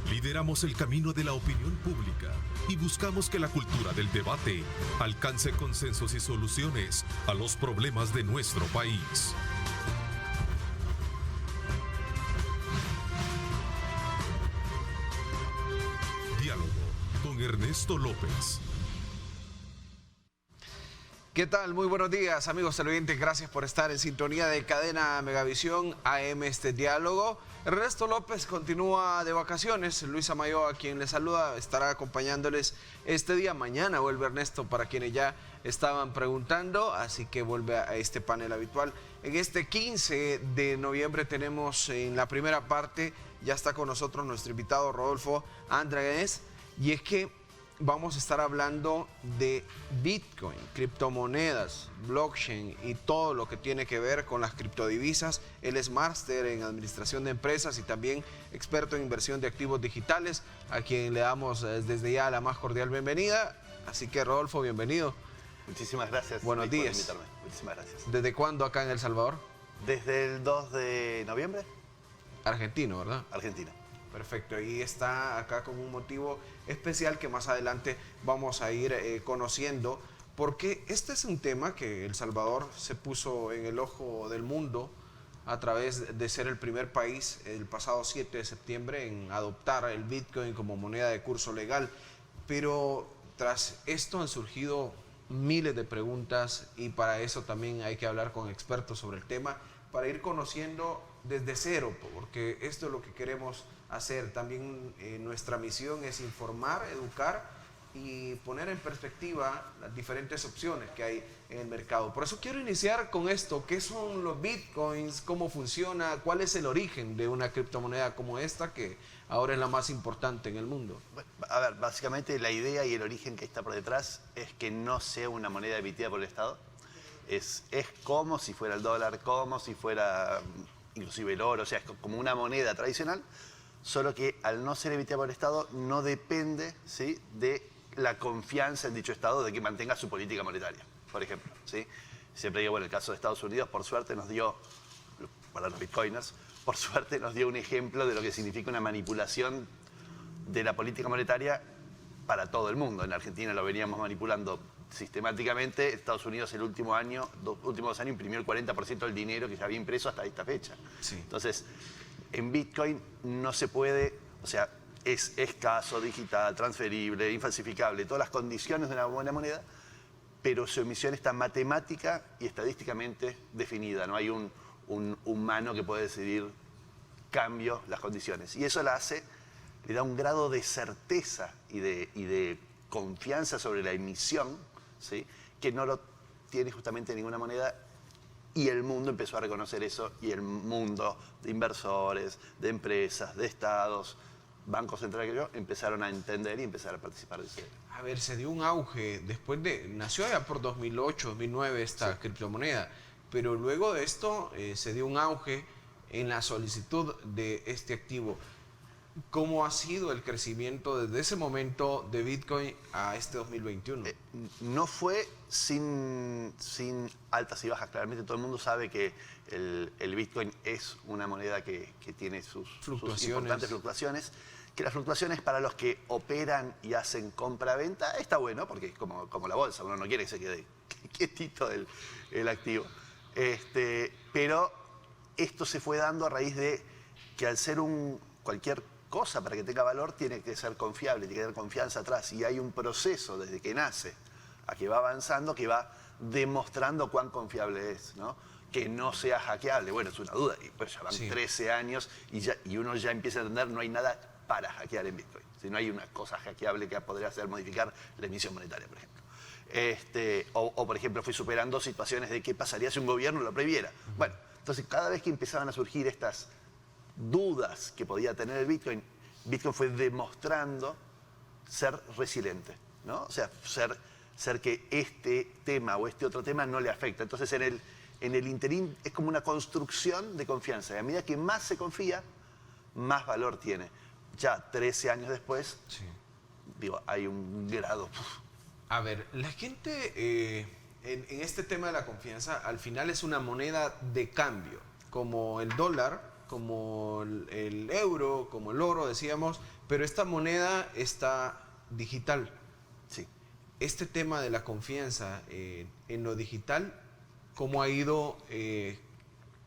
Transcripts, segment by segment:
Lideramos el camino de la opinión pública y buscamos que la cultura del debate alcance consensos y soluciones a los problemas de nuestro país. Diálogo con Ernesto López. ¿Qué tal? Muy buenos días, amigos televidentes. Gracias por estar en sintonía de Cadena Megavisión AM este diálogo. Ernesto López continúa de vacaciones. Luis Amayo, a quien les saluda, estará acompañándoles este día. Mañana vuelve Ernesto, para quienes ya estaban preguntando, así que vuelve a este panel habitual. En este 15 de noviembre tenemos en la primera parte, ya está con nosotros nuestro invitado Rodolfo Andragués, y es que vamos a estar hablando de Bitcoin, criptomonedas, blockchain y todo lo que tiene que ver con las criptodivisas. Él es máster en administración de empresas y también experto en inversión de activos digitales, a quien le damos desde ya la más cordial bienvenida. Así que, Rodolfo, bienvenido. Muchísimas gracias. Buenos días. Por invitarme. Muchísimas gracias. ¿Desde cuándo acá en El Salvador? Desde el 2 de noviembre. Argentino, ¿verdad? Argentina. Perfecto, y está acá con un motivo especial que más adelante vamos a ir conociendo, porque este es un tema que El Salvador se puso en el ojo del mundo a través de ser el primer país el pasado 7 de septiembre en adoptar el Bitcoin como moneda de curso legal. Pero tras esto han surgido miles de preguntas, y para eso también hay que hablar con expertos sobre el tema, para ir conociendo desde cero, porque esto es lo que queremos hacer. También nuestra misión es informar, educar y poner en perspectiva las diferentes opciones que hay en el mercado. Por eso quiero iniciar con esto: ¿qué son los bitcoins? ¿Cómo funciona? ¿Cuál es el origen de una criptomoneda como esta, que ahora es la más importante en el mundo? A ver, básicamente la idea y el origen que está por detrás es que no sea una moneda emitida por el Estado. Es como si fuera el dólar, como si fuera inclusive el oro, o sea, es como una moneda tradicional, solo que al no ser emitida por el Estado no depende, ¿sí?, de la confianza en dicho Estado de que mantenga su política monetaria, por ejemplo, ¿sí? Siempre digo, bueno, el caso de Estados Unidos, por suerte nos dio, para los bitcoiners, por suerte nos dio un ejemplo de lo que significa una manipulación de la política monetaria para todo el mundo. En Argentina lo veníamos manipulando sistemáticamente. Estados Unidos el último año, últimos 2 años, imprimió el 40% del dinero que se había impreso hasta esta fecha. Sí. Entonces, en Bitcoin no se puede, o sea, es escaso, digital, transferible, infalsificable, todas las condiciones de una buena moneda, pero su emisión está matemática y estadísticamente definida. No hay un humano que puede decidir cambio las condiciones. Y eso le da un grado de certeza y de confianza sobre la emisión, ¿sí?, que no lo tiene justamente ninguna moneda. Y el mundo empezó a reconocer eso, y el mundo de inversores, de empresas, de estados, bancos centrales, empezaron a entender y empezar a participar de eso. A ver, se dio un auge después nació ya por 2008, 2009 esta criptomoneda, pero luego de esto se dio un auge en la solicitud de este activo. ¿Cómo ha sido el crecimiento desde ese momento de Bitcoin a este 2021? No fue sin altas y bajas. Claramente todo el mundo sabe que el Bitcoin es una moneda que tiene sus importantes fluctuaciones. Que las fluctuaciones, para los que operan y hacen compra-venta, está bueno, porque es como la bolsa. Uno no quiere que se quede quietito el activo. Pero esto se fue dando a raíz de que, al ser cualquier cosa, para que tenga valor, tiene que ser confiable, tiene que tener confianza atrás. Y hay un proceso desde que nace a que va avanzando, que va demostrando cuán confiable es, ¿no? Que no sea hackeable. Bueno, es una duda. Y pues ya van 13 años y uno ya empieza a entender, no hay nada para hackear en Bitcoin. Si no hay una cosa hackeable que podría hacer modificar la emisión monetaria, por ejemplo. O por ejemplo, fui superando situaciones de qué pasaría si un gobierno lo prohibiera. Bueno, entonces cada vez que empezaban a surgir estas dudas que podía tener el Bitcoin fue demostrando ser resiliente, ¿no? O sea, ser que este tema o este otro tema no le afecta. Entonces, en el interín es como una construcción de confianza. Y a medida que más se confía, más valor tiene. Ya 13 años después, digo, hay un grado. A ver, la gente en este tema de la confianza, al final es una moneda de cambio, como el dólar como el euro, como el oro, decíamos, pero esta moneda está digital. Sí. Este tema de la confianza en lo digital, ¿cómo ha ido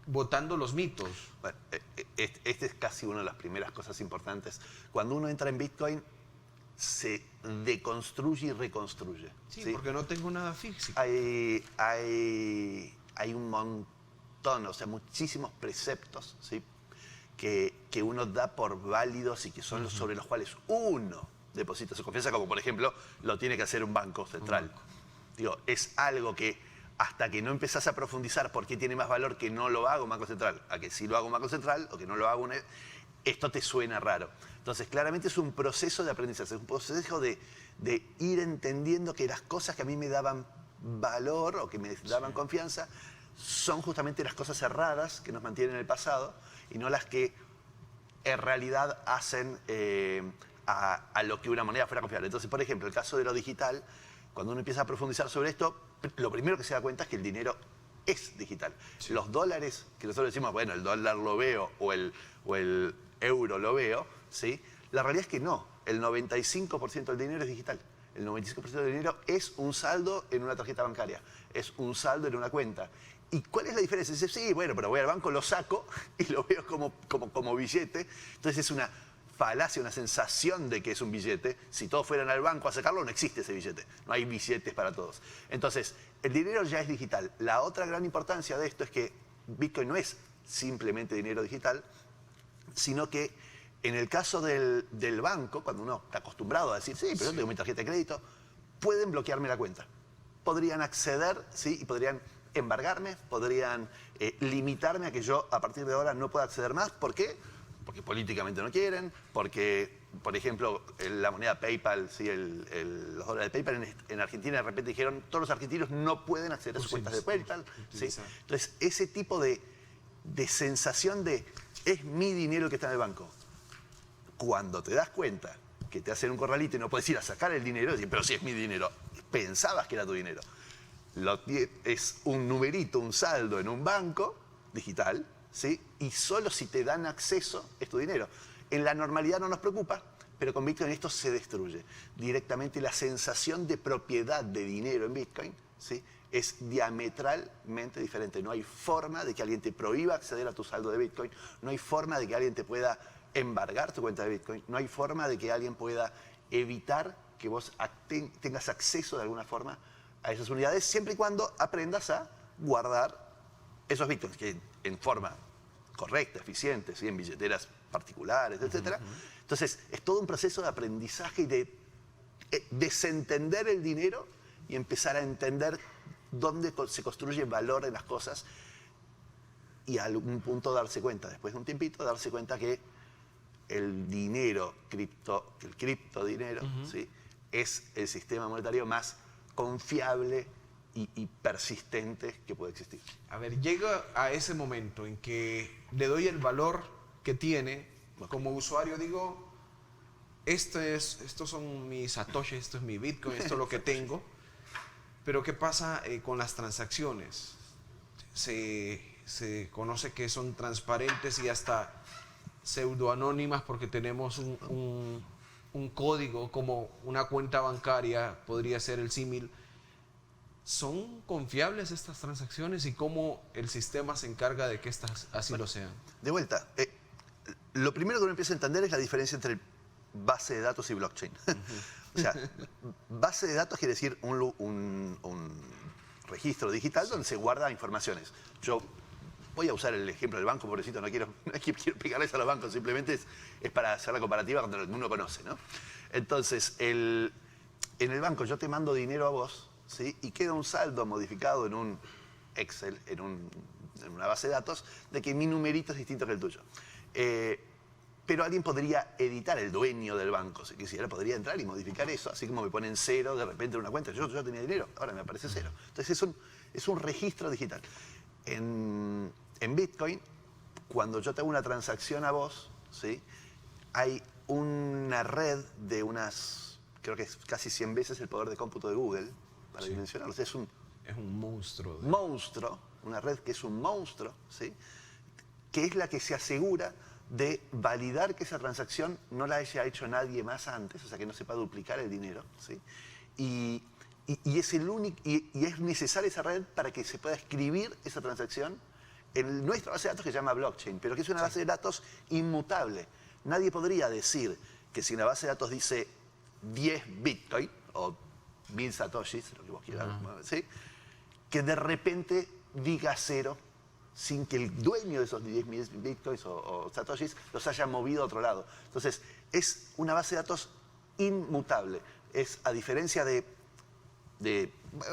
botando los mitos? Bueno, este es casi una de las primeras cosas importantes. Cuando uno entra en Bitcoin, se deconstruye y reconstruye. Sí, porque no tengo nada físico. Hay un montón, o sea, muchísimos preceptos, ¿sí? que uno da por válidos y que son los sobre los cuales uno deposita su confianza, como por ejemplo lo tiene que hacer un banco central. Digo, es algo que hasta que no empezás a profundizar por qué tiene más valor que no lo haga un banco central, a que sí lo haga un banco central o que no lo haga esto te suena raro. Entonces, claramente es un proceso de aprendizaje, es un proceso de ir entendiendo que las cosas que a mí me daban valor o que me daban confianza son justamente las cosas erradas que nos mantienen en el pasado y no las que en realidad hacen a lo que una moneda fuera confiable. Entonces, por ejemplo, el caso de lo digital, cuando uno empieza a profundizar sobre esto, lo primero que se da cuenta es que el dinero es digital. Sí. Los dólares, que nosotros decimos, bueno, el dólar lo veo o el euro lo veo, ¿sí? La realidad es que no. El 95% del dinero es digital. El 95% del dinero es un saldo en una tarjeta bancaria, es un saldo en una cuenta. ¿Y cuál es la diferencia? Dice, sí, bueno, pero voy al banco, lo saco y lo veo como billete. Entonces es una falacia, una sensación de que es un billete. Si todos fueran al banco a sacarlo, no existe ese billete. No hay billetes para todos. Entonces, el dinero ya es digital. La otra gran importancia de esto es que Bitcoin no es simplemente dinero digital, sino que en el caso del banco, cuando uno está acostumbrado a decir, sí, pero yo tengo mi tarjeta de crédito, pueden bloquearme la cuenta. Podrían acceder, ¿sí? Y podrían embargarme, podrían limitarme a que yo a partir de ahora no pueda acceder más. ¿Por qué? Porque políticamente no quieren, porque, por ejemplo, la moneda PayPal, ¿sí? Los dólares de PayPal en Argentina de repente dijeron todos los argentinos no pueden acceder a sus cuentas de PayPal. ¿Sí? Entonces, ese tipo de sensación de es mi dinero que está en el banco. Cuando te das cuenta que te hacen un corralito y no puedes ir a sacar el dinero, decir, pero si es mi dinero, pensabas que era tu dinero. Es un numerito, un saldo en un banco digital, ¿sí? Y solo si te dan acceso es tu dinero. En la normalidad no nos preocupa, pero con Bitcoin esto se destruye. Directamente la sensación de propiedad de dinero en Bitcoin, ¿sí? Es diametralmente diferente. No hay forma de que alguien te prohíba acceder a tu saldo de Bitcoin, no hay forma de que alguien te pueda embargar tu cuenta de Bitcoin, no hay forma de que alguien pueda evitar que vos tengas acceso de alguna forma a esas unidades, siempre y cuando aprendas a guardar esos bitcoins que en forma correcta, eficiente, ¿sí? En billeteras particulares, etc. Entonces, es todo un proceso de aprendizaje y de desentender el dinero y empezar a entender dónde se construye valor en las cosas y a algún punto darse cuenta, después de un tiempito, darse cuenta que el dinero, el criptodinero, ¿sí? Es el sistema monetario más confiable y persistente que puede existir. A ver, llega a ese momento en que le doy el valor que tiene, como usuario digo, estos son mis satoshis, esto es mi Bitcoin, esto es lo que tengo, pero ¿qué pasa con las transacciones? Se conoce que son transparentes y hasta pseudoanónimas porque tenemos un código como una cuenta bancaria, podría ser el símil. ¿Son confiables estas transacciones y cómo el sistema se encarga de que estas así lo sean? De vuelta, lo primero que uno empieza a entender es la diferencia entre base de datos y blockchain. O sea, base de datos quiere decir un registro digital donde se guarda informaciones. Yo voy a usar el ejemplo del banco, pobrecito, no quiero pegarles a los bancos, simplemente es para hacer la comparativa cuando uno conoce, ¿no? Entonces, en el banco yo te mando dinero a vos, ¿sí? Y queda un saldo modificado en un Excel, en una base de datos, de que mi numerito es distinto que el tuyo. Pero alguien podría editar, el dueño del banco, si quisiera, podría entrar y modificar eso, así como me ponen 0 de repente en una cuenta. Yo tenía dinero, ahora me aparece 0. Entonces es un registro digital. En Bitcoin, cuando yo te hago una transacción a vos, ¿sí? Hay una red de unas, creo que es casi 100 veces el poder de cómputo de Google, para dimensionarlo. O sea, es un monstruo. Monstruo, una red que es un monstruo, ¿sí? que es la que se asegura de validar que esa transacción no la haya hecho nadie más antes, o sea, que no se pueda duplicar el dinero, ¿sí? Y es el único, y es necesaria esa red para que se pueda escribir esa transacción en nuestra base de datos que se llama blockchain, pero que es una base de datos inmutable. Nadie podría decir que si una base de datos dice 10 Bitcoin o 1000 satoshis, lo que vos quieras, ¿sí? Que de repente diga 0 sin que el dueño de esos 10.000 bitcoins o satoshis los haya movido a otro lado. Entonces, es una base de datos inmutable. Es a diferencia de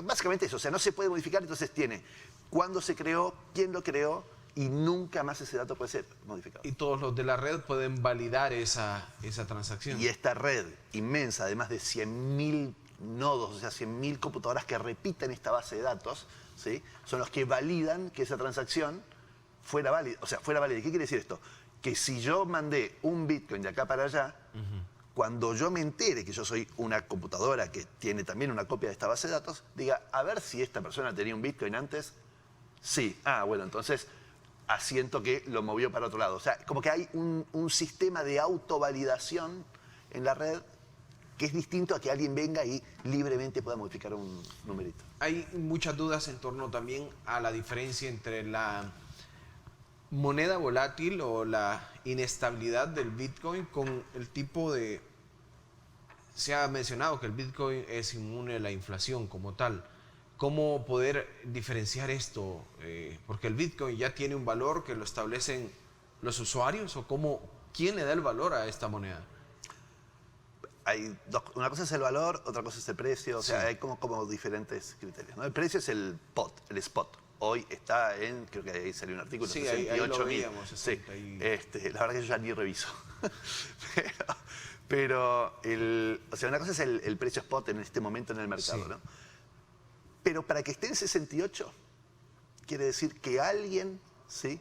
básicamente eso, o sea, no se puede modificar, entonces tiene cuándo se creó, quién lo creó, y nunca más ese dato puede ser modificado. Y todos los de la red pueden validar esa transacción. Y esta red inmensa, de más de 100.000 nodos, o sea, 100.000 computadoras que repiten esta base de datos, ¿sí? Son los que validan que esa transacción fuera válida. O sea, fuera válida. ¿Qué quiere decir esto? Que si yo mandé un Bitcoin de acá para allá, cuando yo me entere que yo soy una computadora que tiene también una copia de esta base de datos, diga, a ver si esta persona tenía un Bitcoin antes. Sí. Ah, bueno, entonces asiento que lo movió para otro lado. O sea, como que hay un sistema de autovalidación en la red que es distinto a que alguien venga y libremente pueda modificar un numerito. Hay muchas dudas en torno también a la diferencia entre la moneda volátil o la inestabilidad del Bitcoin con el tipo de... Se ha mencionado que el Bitcoin es inmune a la inflación como tal. ¿Cómo poder diferenciar esto? Porque el Bitcoin ya tiene un valor que lo establecen los usuarios, o ¿quién le da el valor a esta moneda? Una cosa es el valor, otra cosa es el precio, o sea, hay como diferentes criterios, ¿no? El precio es el spot. Hoy está en, creo que ahí salió un artículo, sí, 68.000. ahí lo veíamos, Sí, la verdad que yo ya ni reviso. pero o sea, una cosa es el precio spot en este momento en el mercado, ¿no? Pero para que esté en 68, quiere decir que alguien, ¿sí?,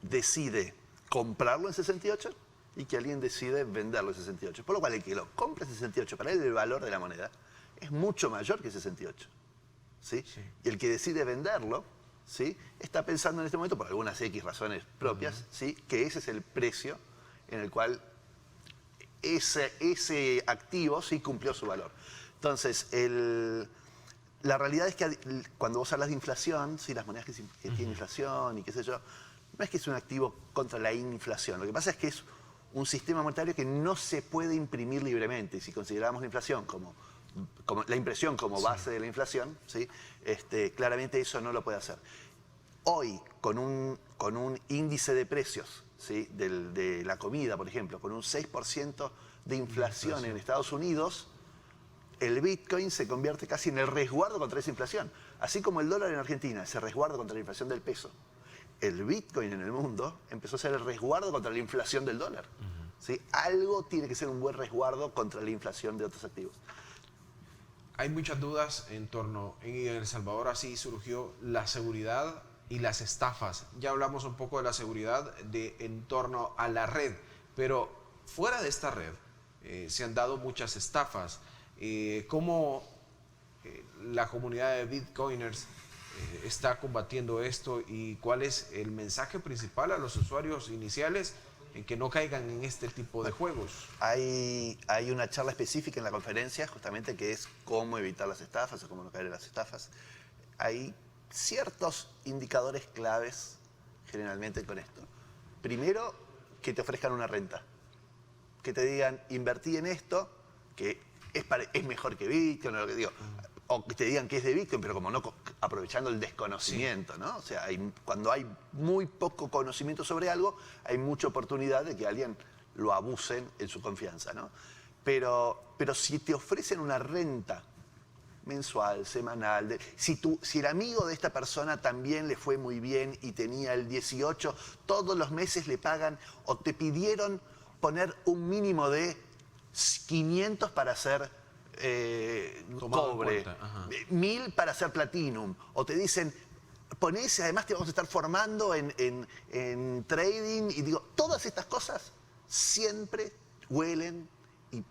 decide comprarlo en 68 y que alguien decide venderlo en 68. Por lo cual, el que lo compra en 68, para él el valor de la moneda es mucho mayor que 68. ¿Sí? Sí. Y el que decide venderlo, ¿sí?, está pensando en este momento, por algunas X razones propias, ¿sí?, que ese es el precio en el cual ese activo sí cumplió su valor. Entonces, la realidad es que cuando vos hablas de inflación, ¿sí?, las monedas que tienen inflación y qué sé yo, no es que es un activo contra la inflación. Lo que pasa es que es un sistema monetario que no se puede imprimir libremente. Y si consideramos la inflación como la impresión como base de la inflación, ¿sí?, claramente eso no lo puede hacer. Hoy, con un índice de precios, ¿sí?, de la comida, por ejemplo, con un 6% de inflación en Estados Unidos, el Bitcoin se convierte casi en el resguardo contra esa inflación. Así como el dólar en Argentina es el resguardo contra la inflación del peso, el Bitcoin en el mundo empezó a ser el resguardo contra la inflación del dólar. ¿Sí? Algo tiene que ser un buen resguardo contra la inflación de otros activos. Hay muchas dudas en torno, en El Salvador así surgió la seguridad y las estafas. Ya hablamos un poco de la seguridad en torno a la red, pero fuera de esta red se han dado muchas estafas. ¿Cómo la comunidad de Bitcoiners está combatiendo esto y cuál es el mensaje principal a los usuarios iniciales en que no caigan en este tipo de juegos? Hay una charla específica en la conferencia justamente que es cómo evitar las estafas o cómo no caer en las estafas. Hay ciertos indicadores claves generalmente con esto. Primero, que te ofrezcan una renta. Que te digan, invertí en esto, que es mejor que Bitcoin, o lo que digo. O que te digan que es de Bitcoin, pero como no aprovechando el desconocimiento, ¿no? O sea, cuando hay muy poco conocimiento sobre algo, hay mucha oportunidad de que alguien lo abusen en su confianza, ¿no? Pero si te ofrecen una renta mensual, semanal, si el amigo de esta persona también le fue muy bien y tenía el 18, todos los meses le pagan, o te pidieron poner un mínimo de 500 para hacer cobre, 1000 para hacer platinum, o te dicen, ponés, además te vamos a estar formando en trading, y digo, todas estas cosas siempre huelen y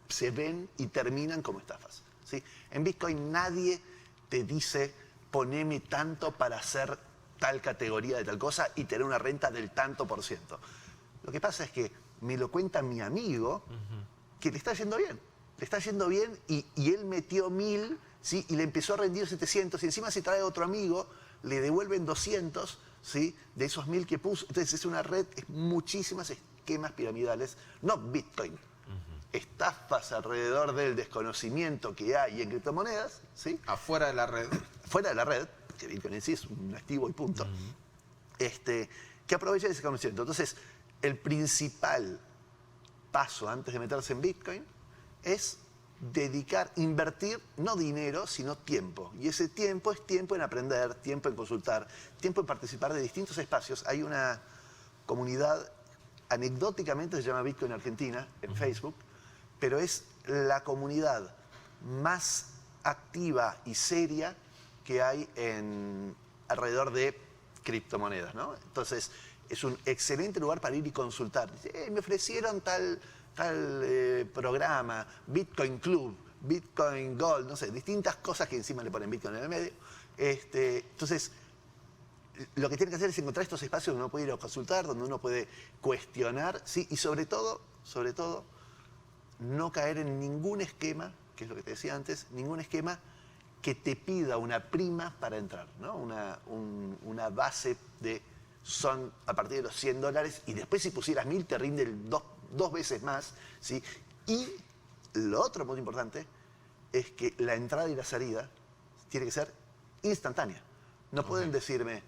se ven y terminan como estafas, ¿sí? En Bitcoin nadie te dice, poneme tanto para hacer tal categoría de tal cosa y tener una renta del tanto por ciento. Lo que pasa es que me lo cuenta mi amigo que le está yendo bien. Le está yendo bien y él metió 1.000, ¿sí? Y le empezó a rendir 700 y encima se trae otro amigo, le devuelven 200, ¿sí? De esos 1.000 que puso. Entonces es una red, es muchísimas esquemas piramidales, no Bitcoin. Estafas alrededor del desconocimiento que hay en criptomonedas, ¿sí? Afuera de la red. Fuera de la red, que Bitcoin en sí es un activo y punto, que aprovechan ese conocimiento. Entonces, el principal paso antes de meterse en Bitcoin es invertir, no dinero, sino tiempo. Y ese tiempo es tiempo en aprender, tiempo en consultar, tiempo en participar de distintos espacios. Hay una comunidad, anecdóticamente se llama Bitcoin Argentina, en Facebook, pero es la comunidad más activa y seria que hay alrededor de criptomonedas, ¿no? Entonces, es un excelente lugar para ir y consultar. Me ofrecieron tal programa, Bitcoin Club, Bitcoin Gold, no sé, distintas cosas que encima le ponen Bitcoin en el medio. Entonces, lo que tiene que hacer es encontrar estos espacios donde uno puede ir a consultar, donde uno puede cuestionar, ¿sí? Y sobre todo, no caer en ningún esquema, que es lo que te decía antes, ningún esquema que te pida una prima para entrar, ¿no? Una base son a partir de los $100 y después si pusieras 1.000 te rinde dos veces más, ¿sí? Y lo otro muy importante es que la entrada y la salida tiene que ser instantánea. No pueden decirme,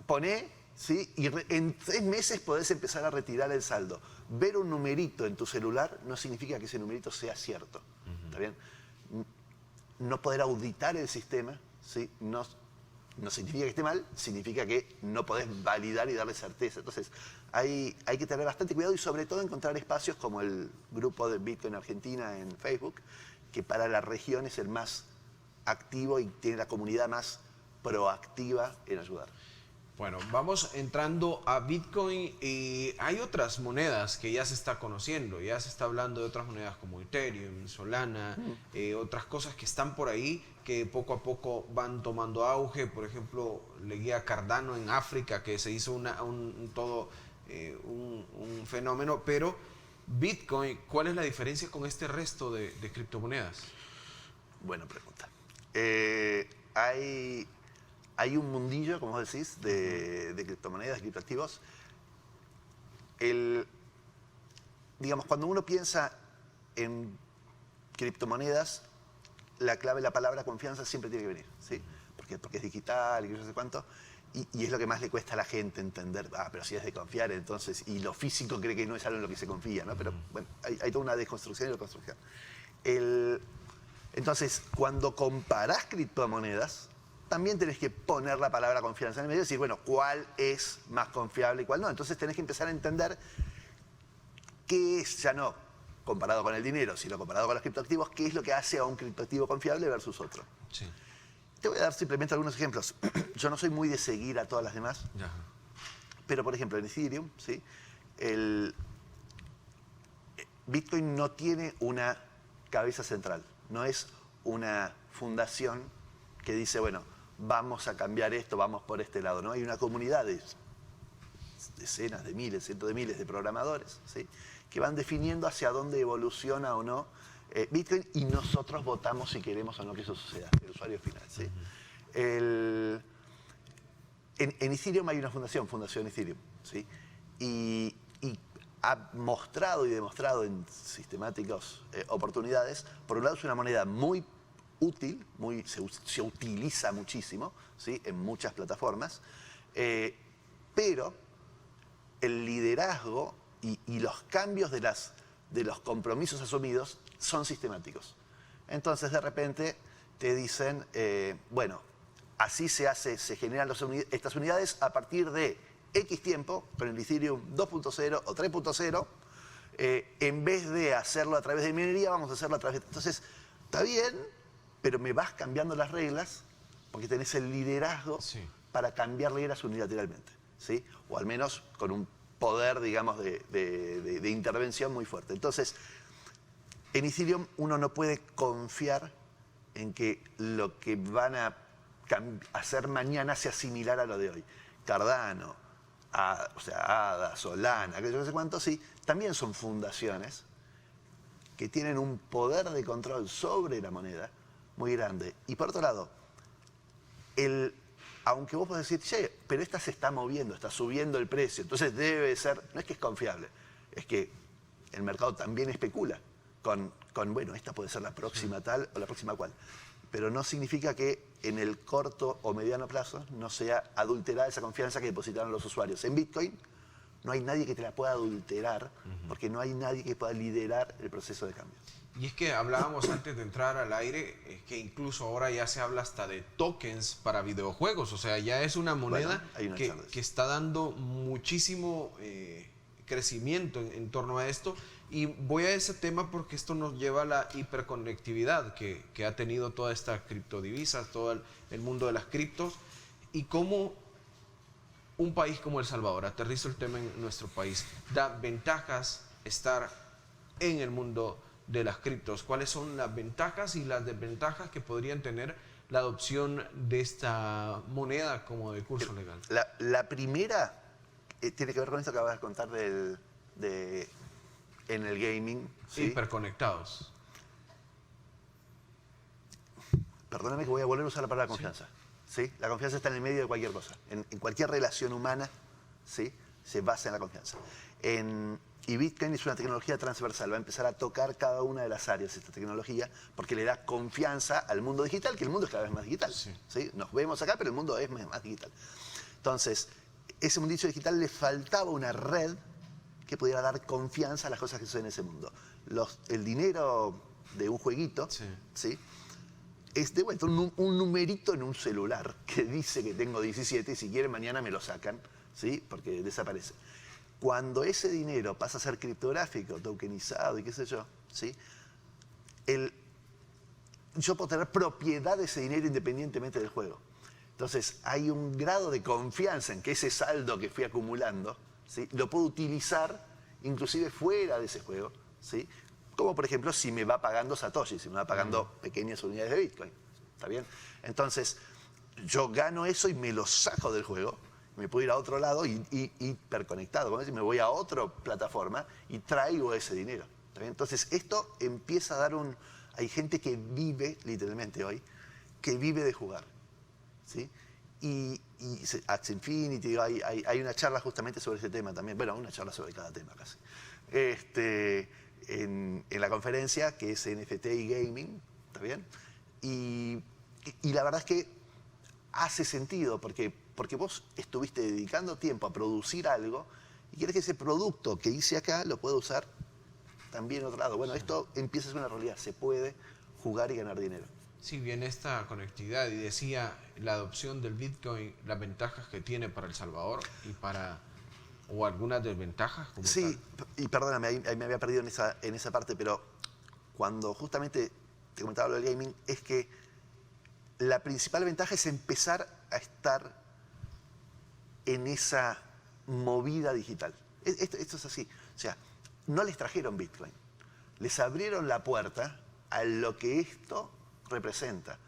poné, ¿sí? Y en 3 meses podés empezar a retirar el saldo. Ver un numerito en tu celular no significa que ese numerito sea cierto. ¿Está bien? No poder auditar el sistema, ¿sí? No significa que esté mal, significa que no podés validar y darle certeza. Entonces, hay que tener bastante cuidado y sobre todo encontrar espacios como el grupo de Bitcoin Argentina en Facebook, que para la región es el más activo y tiene la comunidad más proactiva en ayudar. Bueno, vamos entrando a Bitcoin y hay otras monedas que ya se está conociendo, ya se está hablando de otras monedas como Ethereum, Solana, otras cosas que están por ahí que poco a poco van tomando auge. Por ejemplo, leí a Cardano en África que se hizo un fenómeno, pero Bitcoin, ¿cuál es la diferencia con este resto de criptomonedas? Buena pregunta. Hay un mundillo, como vos decís, de criptomonedas, criptoactivos. Digamos, cuando uno piensa en criptomonedas, la clave, la palabra confianza siempre tiene que venir, ¿sí? Porque es digital y no sé cuánto. Y es lo que más le cuesta a la gente entender. Pero si es de confiar, entonces... Y lo físico cree que no es algo en lo que se confía, ¿no? Pero bueno, hay toda una desconstrucción y reconstrucción. Entonces, cuando comparás criptomonedas, también tenés que poner la palabra confianza en el medio y decir, bueno, ¿cuál es más confiable y cuál no? Entonces tenés que empezar a entender qué es, ya no comparado con el dinero, sino comparado con los criptoactivos, qué es lo que hace a un criptoactivo confiable versus otro. Sí. Te voy a dar simplemente algunos ejemplos. Yo no soy muy de seguir a todas las demás, pero por ejemplo en Ethereum, ¿sí? Bitcoin no tiene una cabeza central, no es una fundación que dice, bueno, vamos a cambiar esto, vamos por este lado, ¿no? Hay una comunidad de decenas de miles, cientos de miles de programadores, ¿sí? Que van definiendo hacia dónde evoluciona o no Bitcoin y nosotros votamos si queremos o no que eso suceda, el usuario final, ¿sí? En Ethereum hay una Fundación Ethereum, ¿sí? Y ha mostrado y demostrado en sistemáticas oportunidades, por un lado es una moneda muy útil, se utiliza muchísimo, ¿sí? En muchas plataformas, pero el liderazgo y los cambios de los compromisos asumidos son sistemáticos. Entonces de repente te dicen, bueno, así se generan estas unidades a partir de X tiempo, con el Ethereum 2.0 o 3.0, en vez de hacerlo a través de minería, vamos a hacerlo a través de... Entonces, está bien, pero me vas cambiando las reglas porque tenés el liderazgo para cambiar reglas unilateralmente, ¿sí? O al menos con un poder, digamos, de intervención muy fuerte. Entonces, en Ethereum uno no puede confiar en que lo que van a hacer mañana sea similar a lo de hoy. Cardano, o sea, ADA, Solana, que yo no sé cuánto, sí, también son fundaciones que tienen un poder de control sobre la moneda muy grande. Y por otro lado, aunque vos podés decir, che, pero esta se está moviendo, está subiendo el precio, entonces debe ser, no es que es confiable, es que el mercado también especula con bueno, esta puede ser la próxima tal o la próxima cual. Pero no significa que en el corto o mediano plazo no sea adulterada esa confianza que depositaron los usuarios. En Bitcoin no hay nadie que te la pueda adulterar, porque no hay nadie que pueda liderar el proceso de cambio. Y es que hablábamos antes de entrar al aire, que incluso ahora ya se habla hasta de tokens para videojuegos. O sea, ya es una moneda que está dando muchísimo crecimiento en torno a esto. Y voy a ese tema porque esto nos lleva a la hiperconectividad que ha tenido toda esta criptodivisa, todo el mundo de las criptos, y cómo un país como El Salvador, aterrizo el tema en nuestro país, da ventajas estar en el mundo de las criptos. ¿Cuáles son las ventajas y las desventajas que podrían tener la adopción de esta moneda como de curso legal? La primera tiene que ver con esto que acabas de contar en el gaming. ¿Sí? Hiperconectados. Perdóname que voy a volver a usar la palabra confianza. ¿Sí? La confianza está en el medio de cualquier cosa. En cualquier relación humana, ¿sí?, se basa en la confianza. Y Bitcoin es una tecnología transversal, va a empezar a tocar cada una de las áreas de esta tecnología porque le da confianza al mundo digital, que el mundo es cada vez más digital. ¿Sí? Nos vemos acá, pero el mundo es más digital. Entonces, ese mundillo digital le faltaba una red que pudiera dar confianza a las cosas que suceden en ese mundo. El dinero de un jueguito, ¿sí?, es de vuelta un numerito en un celular que dice que tengo 17 y si quieren mañana me lo sacan, ¿sí?, porque desaparece. Cuando ese dinero pasa a ser criptográfico, tokenizado y qué sé yo, ¿sí?, yo puedo tener propiedad de ese dinero independientemente del juego. Entonces hay un grado de confianza en que ese saldo que fui acumulando, ¿sí?, lo puedo utilizar inclusive fuera de ese juego, ¿sí?, como por ejemplo si me va pagando Satoshi, si me va pagando pequeñas unidades de Bitcoin. ¿Está bien? Entonces, yo gano eso y me lo saco del juego, me puedo ir a otro lado y hiperconectado, como decir, me voy a otra plataforma y traigo ese dinero. ¿Está bien? Entonces, esto empieza a dar hay gente que vive, literalmente hoy, que vive de jugar. ¿Sí? Y Axie Infinity, hay una charla justamente sobre ese tema también. Bueno, una charla sobre cada tema casi. En la conferencia, que es NFT y Gaming, ¿está bien? Y la verdad es que hace sentido, porque vos estuviste dedicando tiempo a producir algo y quieres que ese producto que hice acá lo pueda usar también en otro lado. Bueno, esto empieza a ser una realidad, se puede jugar y ganar dinero. Sí, viene esta conectividad y decía la adopción del Bitcoin, las ventajas que tiene para El Salvador o algunas desventajas. Como sí, tal. Y perdóname, ahí me había perdido en esa parte, pero cuando justamente te comentaba lo del gaming, es que la principal ventaja es empezar a estar en esa movida digital. Esto es así. O sea, no les trajeron Bitcoin, les abrieron la puerta a lo que esto representa,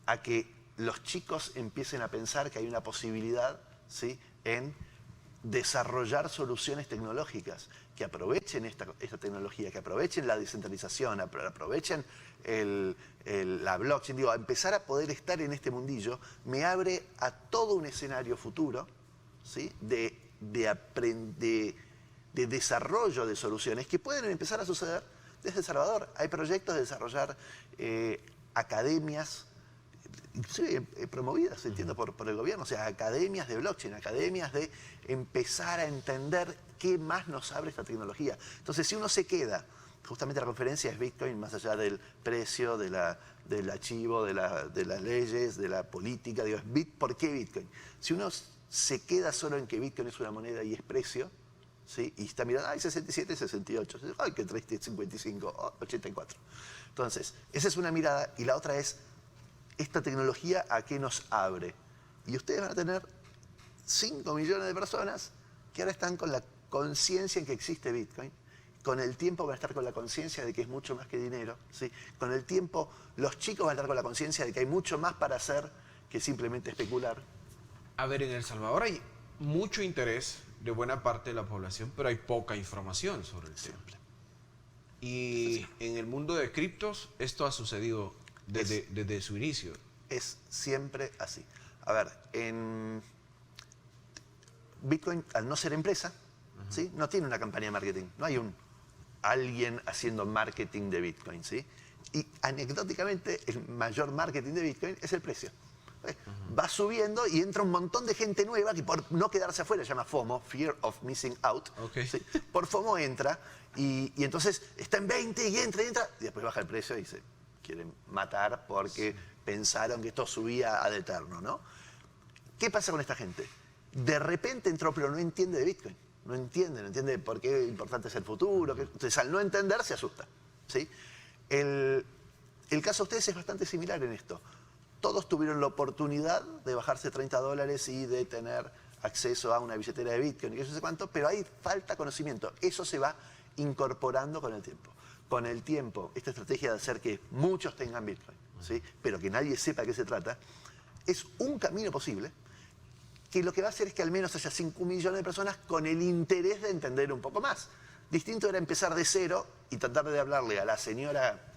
a que los chicos empiecen a pensar que hay una posibilidad, ¿sí?, en desarrollar soluciones tecnológicas que aprovechen esta tecnología, que aprovechen la descentralización, aprovechen la blockchain. Digo, a empezar a poder estar en este mundillo me abre a todo un escenario futuro, ¿sí?, de desarrollo de soluciones que pueden empezar a suceder desde El Salvador. Hay proyectos de desarrollar academias, inclusive promovidas, entiendo, por el gobierno, o sea, academias de blockchain, academias de empezar a entender qué más nos abre esta tecnología. Entonces, si uno se queda, justamente la conferencia es Bitcoin, más allá del precio, del archivo, de las leyes, de la política, digo, ¿por qué Bitcoin? Si uno se queda solo en que Bitcoin es una moneda y es precio, ¿sí?, y está mirando, ay, 67, 68, ay, qué triste, 55, 84. Entonces, esa es una mirada, y la otra es, esta tecnología a qué nos abre. Y ustedes van a tener 5 millones de personas que ahora están con la conciencia en que existe Bitcoin. Con el tiempo van a estar con la conciencia de que es mucho más que dinero, ¿sí? Con el tiempo los chicos van a estar con la conciencia de que hay mucho más para hacer que simplemente especular. A ver, en El Salvador hay mucho interés de buena parte de la población, pero hay poca información sobre el tema. Y en el mundo de criptos, esto ha sucedido desde su inicio. Es siempre así. A ver, en Bitcoin, al no ser empresa, ¿sí? No tiene una campaña de marketing. No hay alguien haciendo marketing de Bitcoin, ¿sí? Y anecdóticamente, el mayor marketing de Bitcoin es el precio. Va subiendo y entra un montón de gente nueva que por no quedarse afuera, se llama FOMO, Fear of Missing Out. ¿Sí? Por FOMO entra y entonces está en 20 y entra, y después baja el precio y se quieren matar porque pensaron que esto subía ad eterno, ¿no? ¿Qué pasa con esta gente? De repente entró, pero no entiende de Bitcoin. No entiende por qué importante es el futuro. Entonces, al no entender, se asusta, ¿sí? El caso de ustedes es bastante similar en esto. Todos tuvieron la oportunidad de bajarse $30 y de tener acceso a una billetera de Bitcoin y eso no sé cuánto, pero ahí falta conocimiento. Eso se va incorporando con el tiempo. Con el tiempo, esta estrategia de hacer que muchos tengan Bitcoin, ¿sí? Pero que nadie sepa de qué se trata, es un camino posible que lo que va a hacer es que al menos haya 5 millones de personas con el interés de entender un poco más. Distinto era empezar de cero y tratar de hablarle a la señora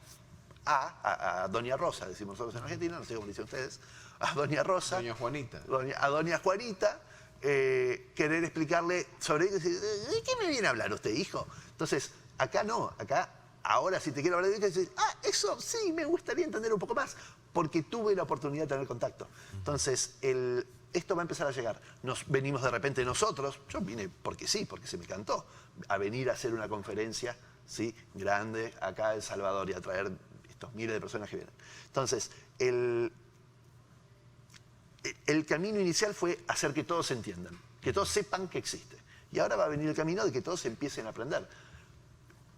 a Doña Rosa, decimos nosotros en Argentina, no sé cómo dicen ustedes, a Doña Rosa. Doña Juanita. A Doña Juanita, querer explicarle sobre ello y decir, ¿de qué me viene a hablar usted, hijo? Entonces, acá no, acá, ahora si te quiero hablar de Bitcoin, dices, eso sí, me gustaría entender un poco más, porque tuve la oportunidad de tener contacto. Entonces, esto va a empezar a llegar. Nos venimos de repente nosotros, yo vine porque sí, porque se me cantó, a venir a hacer una conferencia, ¿sí? Grande acá en El Salvador y a traer estos miles de personas que vienen. Entonces, el camino inicial fue hacer que todos entiendan, que todos sepan que existe. Y ahora va a venir el camino de que todos empiecen a aprender.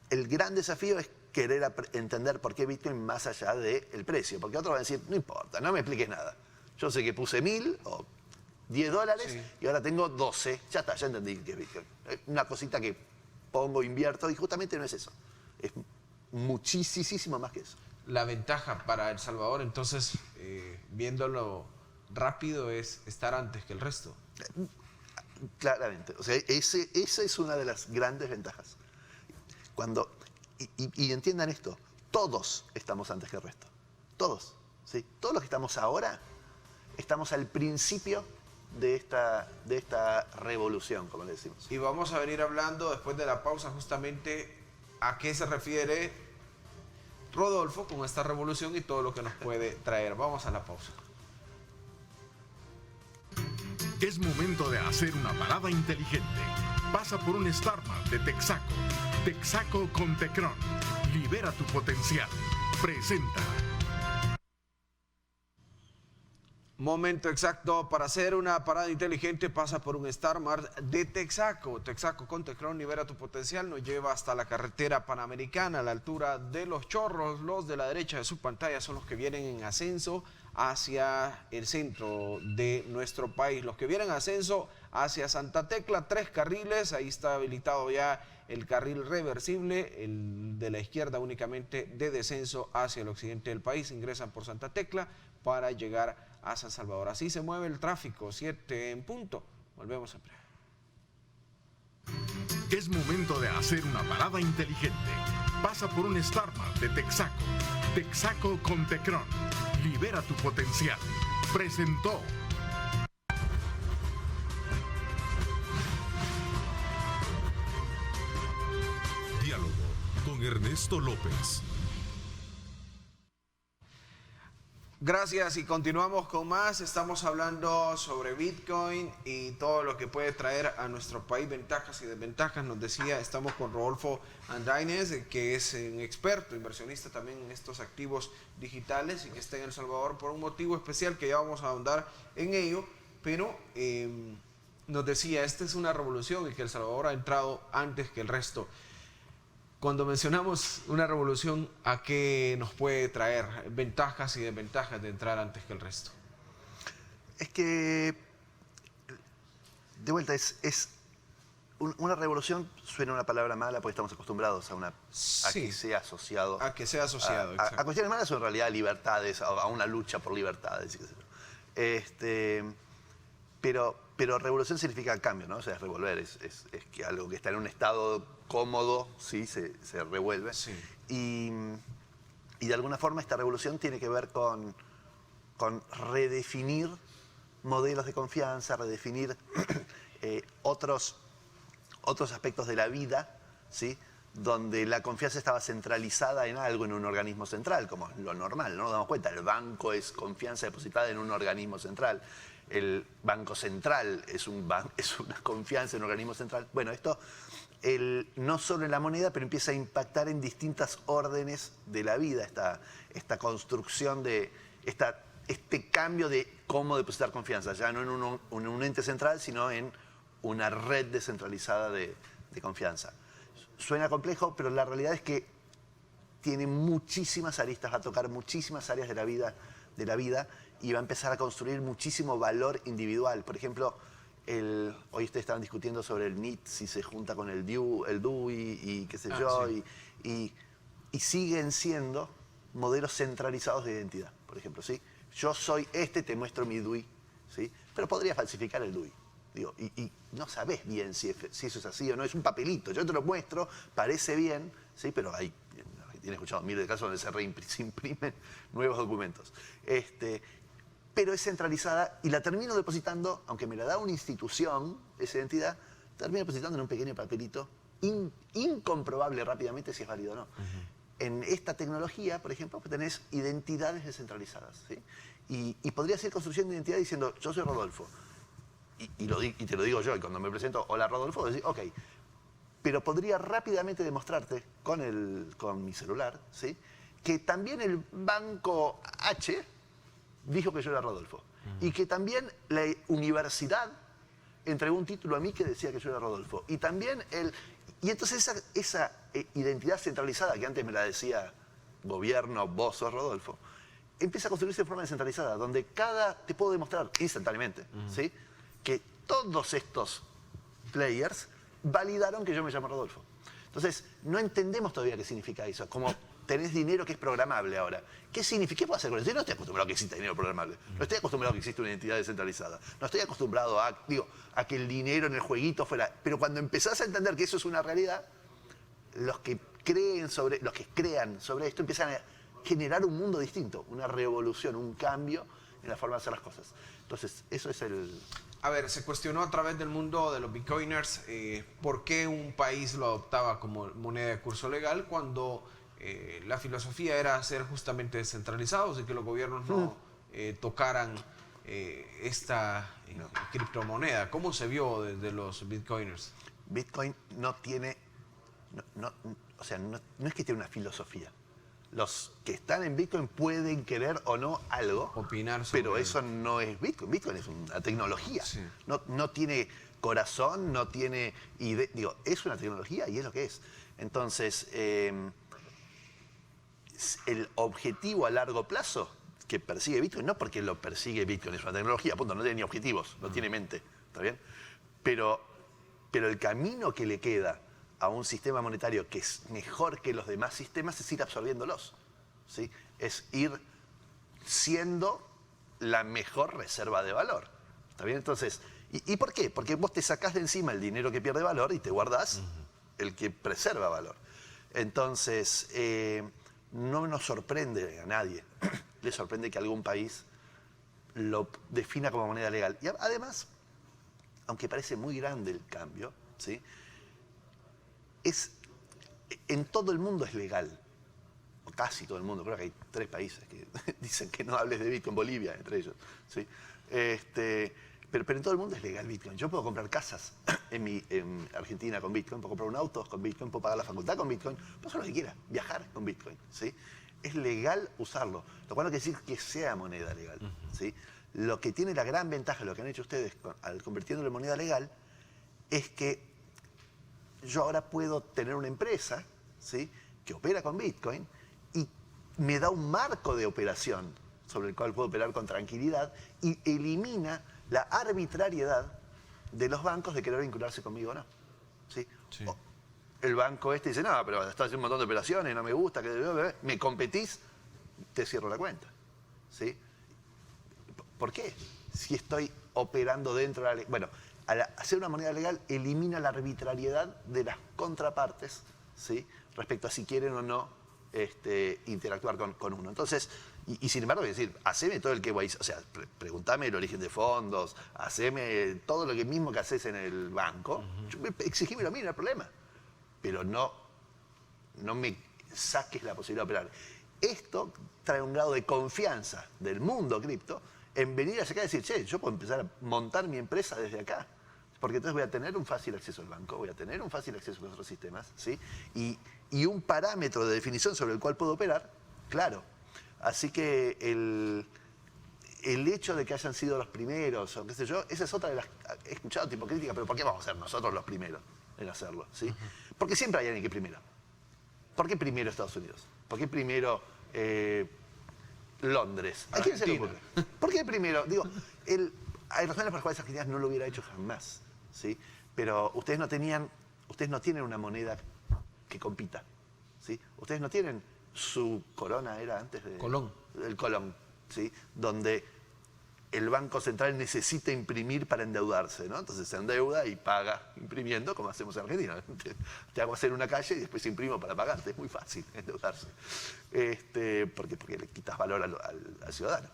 El gran desafío es querer entender por qué Bitcoin más allá del precio. Porque otros van a decir, no importa, no me expliques nada. Yo sé que puse 1.000 o $10 y ahora tengo 12. Ya está, ya entendí que es Bitcoin. Es una cosita que pongo, invierto y justamente no es eso. Es muchísimo más que eso. La ventaja para El Salvador, entonces, viéndolo rápido, es estar antes que el resto. Claramente. O sea, esa es una de las grandes ventajas. Y entiendan esto, todos estamos antes que el resto. Todos. ¿Sí? Todos los que estamos ahora, estamos al principio de esta revolución, como le decimos. Y vamos a venir hablando después de la pausa justamente a qué se refiere Rodolfo con esta revolución y todo lo que nos puede traer. Vamos a la pausa. Es momento de hacer una parada inteligente. Pasa por un Starmart de Texaco. Texaco con Tecron. Libera tu potencial. Presenta. Momento exacto para hacer una parada inteligente. Pasa por un Starmart de Texaco. Texaco con Tecron, libera tu potencial. Nos lleva hasta la carretera panamericana a la altura de Los Chorros. Los de la derecha de su pantalla son los que vienen en ascenso hacia el centro de nuestro país. Los que vienen en ascenso hacia Santa Tecla, 3 carriles. Ahí está habilitado ya el carril reversible, el de la izquierda únicamente de descenso hacia el occidente del país. Ingresan por Santa Tecla para llegar a San Salvador. Así se mueve el tráfico, 7 en punto. Volvemos a breve. Es momento de hacer una parada inteligente. Pasa por un Starmart de Texaco. Texaco con Tecron. Libera tu potencial. Presentó. Diálogo con Ernesto López. Gracias y continuamos con más. Estamos hablando sobre Bitcoin y todo lo que puede traer a nuestro país, ventajas y desventajas. Nos decía, estamos con Rodolfo Andaines, que es un experto, inversionista también en estos activos digitales y que está en El Salvador por un motivo especial que ya vamos a ahondar en ello. Pero nos decía, esta es una revolución y que El Salvador ha entrado antes que el resto. Cuando mencionamos una revolución, ¿a qué nos puede traer ventajas y desventajas de entrar antes que el resto? Es que, de vuelta, una revolución suena una palabra mala porque estamos acostumbrados a que sea asociado. A que sea asociado, a cuestiones malas o en realidad libertades, a una lucha por libertades. Pero revolución significa cambio, ¿no? O sea, es revolver, es que algo que está en un estado cómodo, ¿sí? se revuelve. Sí. Y de alguna forma esta revolución tiene que ver con redefinir modelos de confianza, redefinir otros aspectos de la vida, ¿sí? Donde la confianza estaba centralizada en algo, en un organismo central, como es lo normal, ¿no? Nos damos cuenta, el banco es confianza depositada en un organismo central, el Banco Central es una confianza en un organismo central. Bueno, esto no solo en la moneda, pero empieza a impactar en distintas órdenes de la vida, esta construcción de este cambio de cómo depositar confianza, ya no en un ente central, sino en una red descentralizada de confianza. Suena complejo, pero la realidad es que tiene muchísimas aristas, va a tocar muchísimas áreas de la vida y va a empezar a construir muchísimo valor individual. Por ejemplo, hoy ustedes estaban discutiendo sobre el NIT, si se junta con el DUI y qué sé yo, sí. y siguen siendo modelos centralizados de identidad, por ejemplo, ¿sí? Yo soy te muestro mi DUI, ¿sí? Pero podría falsificar el DUI. Digo, y no sabés bien si eso es así o no, es un papelito, yo te lo muestro, parece bien, ¿sí? Pero tiene escuchado miles de casos donde se imprimen nuevos documentos. Pero es centralizada y la termino depositando, aunque me la da una institución, esa identidad, termino depositando en un pequeño papelito, incomprobable rápidamente si es válido o no. En esta tecnología, por ejemplo, tenés identidades descentralizadas, ¿sí? Y podrías ir construyendo identidad diciendo, yo soy Rodolfo. Y te lo digo yo, y cuando me presento, hola Rodolfo, decís, ok. Pero podría rápidamente demostrarte con mi celular, ¿sí? Que también el banco H dijo que yo era Rodolfo. Y que también la universidad entregó un título a mí que decía que yo era Rodolfo. Y también y entonces esa identidad centralizada, que antes me la decía gobierno, vos sos Rodolfo, empieza a construirse de forma descentralizada, donde te puedo demostrar instantáneamente, ¿sí? Que todos estos players validaron que yo me llamo Rodolfo. Entonces, no entendemos todavía qué significa eso. Como tenés dinero que es programable ahora. ¿Qué significa? ¿Qué puedo hacer con eso? Yo no estoy acostumbrado a que exista dinero programable. No estoy acostumbrado a que exista una identidad descentralizada. No estoy acostumbrado a que el dinero en el jueguito fuera... Pero cuando empezás a entender que eso es una realidad, los que crean sobre esto empiezan a generar un mundo distinto, una revolución, un cambio en la forma de hacer las cosas. Entonces, eso es A ver, se cuestionó a través del mundo de los bitcoiners por qué un país lo adoptaba como moneda de curso legal cuando la filosofía era ser justamente descentralizados y que los gobiernos no tocaran esta criptomoneda. ¿Cómo se vio desde los bitcoiners? Bitcoin no tiene... no es que tiene una filosofía. Los que están en Bitcoin pueden querer o no algo, opinar sobre pero eso no es Bitcoin. Bitcoin es una tecnología. Sí. No tiene corazón, no tiene idea. Es una tecnología y es lo que es. Entonces, el objetivo a largo plazo que persigue Bitcoin, no porque lo persigue Bitcoin, es una tecnología, punto, no tiene ni objetivos, no tiene mente, ¿está bien? Pero el camino que le queda a un sistema monetario que es mejor que los demás sistemas es ir absorbiéndolos, ¿sí? Es ir siendo la mejor reserva de valor, ¿está bien? Entonces, ¿y por qué? Porque vos te sacás de encima el dinero que pierde valor y te guardás el que preserva valor. Entonces, no nos sorprende a nadie, le sorprende que algún país lo defina como moneda legal. Y además, aunque parece muy grande el cambio, ¿sí? En todo el mundo es legal, o casi todo el mundo. Creo que hay 3 países que dicen que no hables de Bitcoin, Bolivia, entre ellos, ¿sí? Pero en todo el mundo es legal Bitcoin. Yo puedo comprar casas en Argentina con Bitcoin, puedo comprar un auto con Bitcoin, puedo pagar la facultad con Bitcoin, puedo hacer lo que quiera, viajar con Bitcoin, ¿sí? Es legal usarlo, lo cual no quiere decir que sea moneda legal, ¿sí? Lo que tiene la gran ventaja, lo que han hecho ustedes al convirtiéndolo en moneda legal, es que yo ahora puedo tener una empresa, ¿sí? Que opera con Bitcoin y me da un marco de operación sobre el cual puedo operar con tranquilidad y elimina la arbitrariedad de los bancos de querer vincularse conmigo o no, ¿sí? Sí. El banco dice, no, pero estás haciendo un montón de operaciones, no me gusta, me competís, te cierro la cuenta, ¿sí? ¿Por qué? Si estoy operando dentro de la ley. Bueno, al hacer una moneda legal elimina la arbitrariedad de las contrapartes, ¿sí? Respecto a si quieren o no interactuar con uno. Entonces, y sin embargo, es decir, haceme todo el KYC, o sea, preguntame el origen de fondos, haceme todo lo que mismo que haces en el banco, exigímelo a mí, no hay problema. Pero no me saques la posibilidad de operar. Esto trae un grado de confianza del mundo cripto en venir hacia acá y decir, che, yo puedo empezar a montar mi empresa desde acá. Porque entonces voy a tener un fácil acceso al banco, voy a tener un fácil acceso a otros sistemas, ¿sí? Y un parámetro de definición sobre el cual puedo operar, claro. Así que el hecho de que hayan sido los primeros, o qué sé yo, esa es otra de las... He escuchado tipo crítica, pero ¿por qué vamos a ser nosotros los primeros en hacerlo? ¿Sí? Porque siempre hay alguien que primero. ¿Por qué primero Estados Unidos? ¿Por qué primero Londres? ¿A quién se le ocurre? ¿Por qué primero? Digo, hay razones por las cuales Argentina no lo hubiera hecho jamás, ¿sí? Pero ustedes no tienen una moneda que compita, ¿sí? Ustedes no tienen su corona, era antes de... Colón. El Colón, ¿sí? Donde el Banco Central necesita imprimir para endeudarse, ¿no? Entonces se endeuda y paga imprimiendo, como hacemos en Argentina. Te hago hacer una calle y después imprimo para pagarte. Es muy fácil endeudarse. Porque le quitas valor al ciudadano.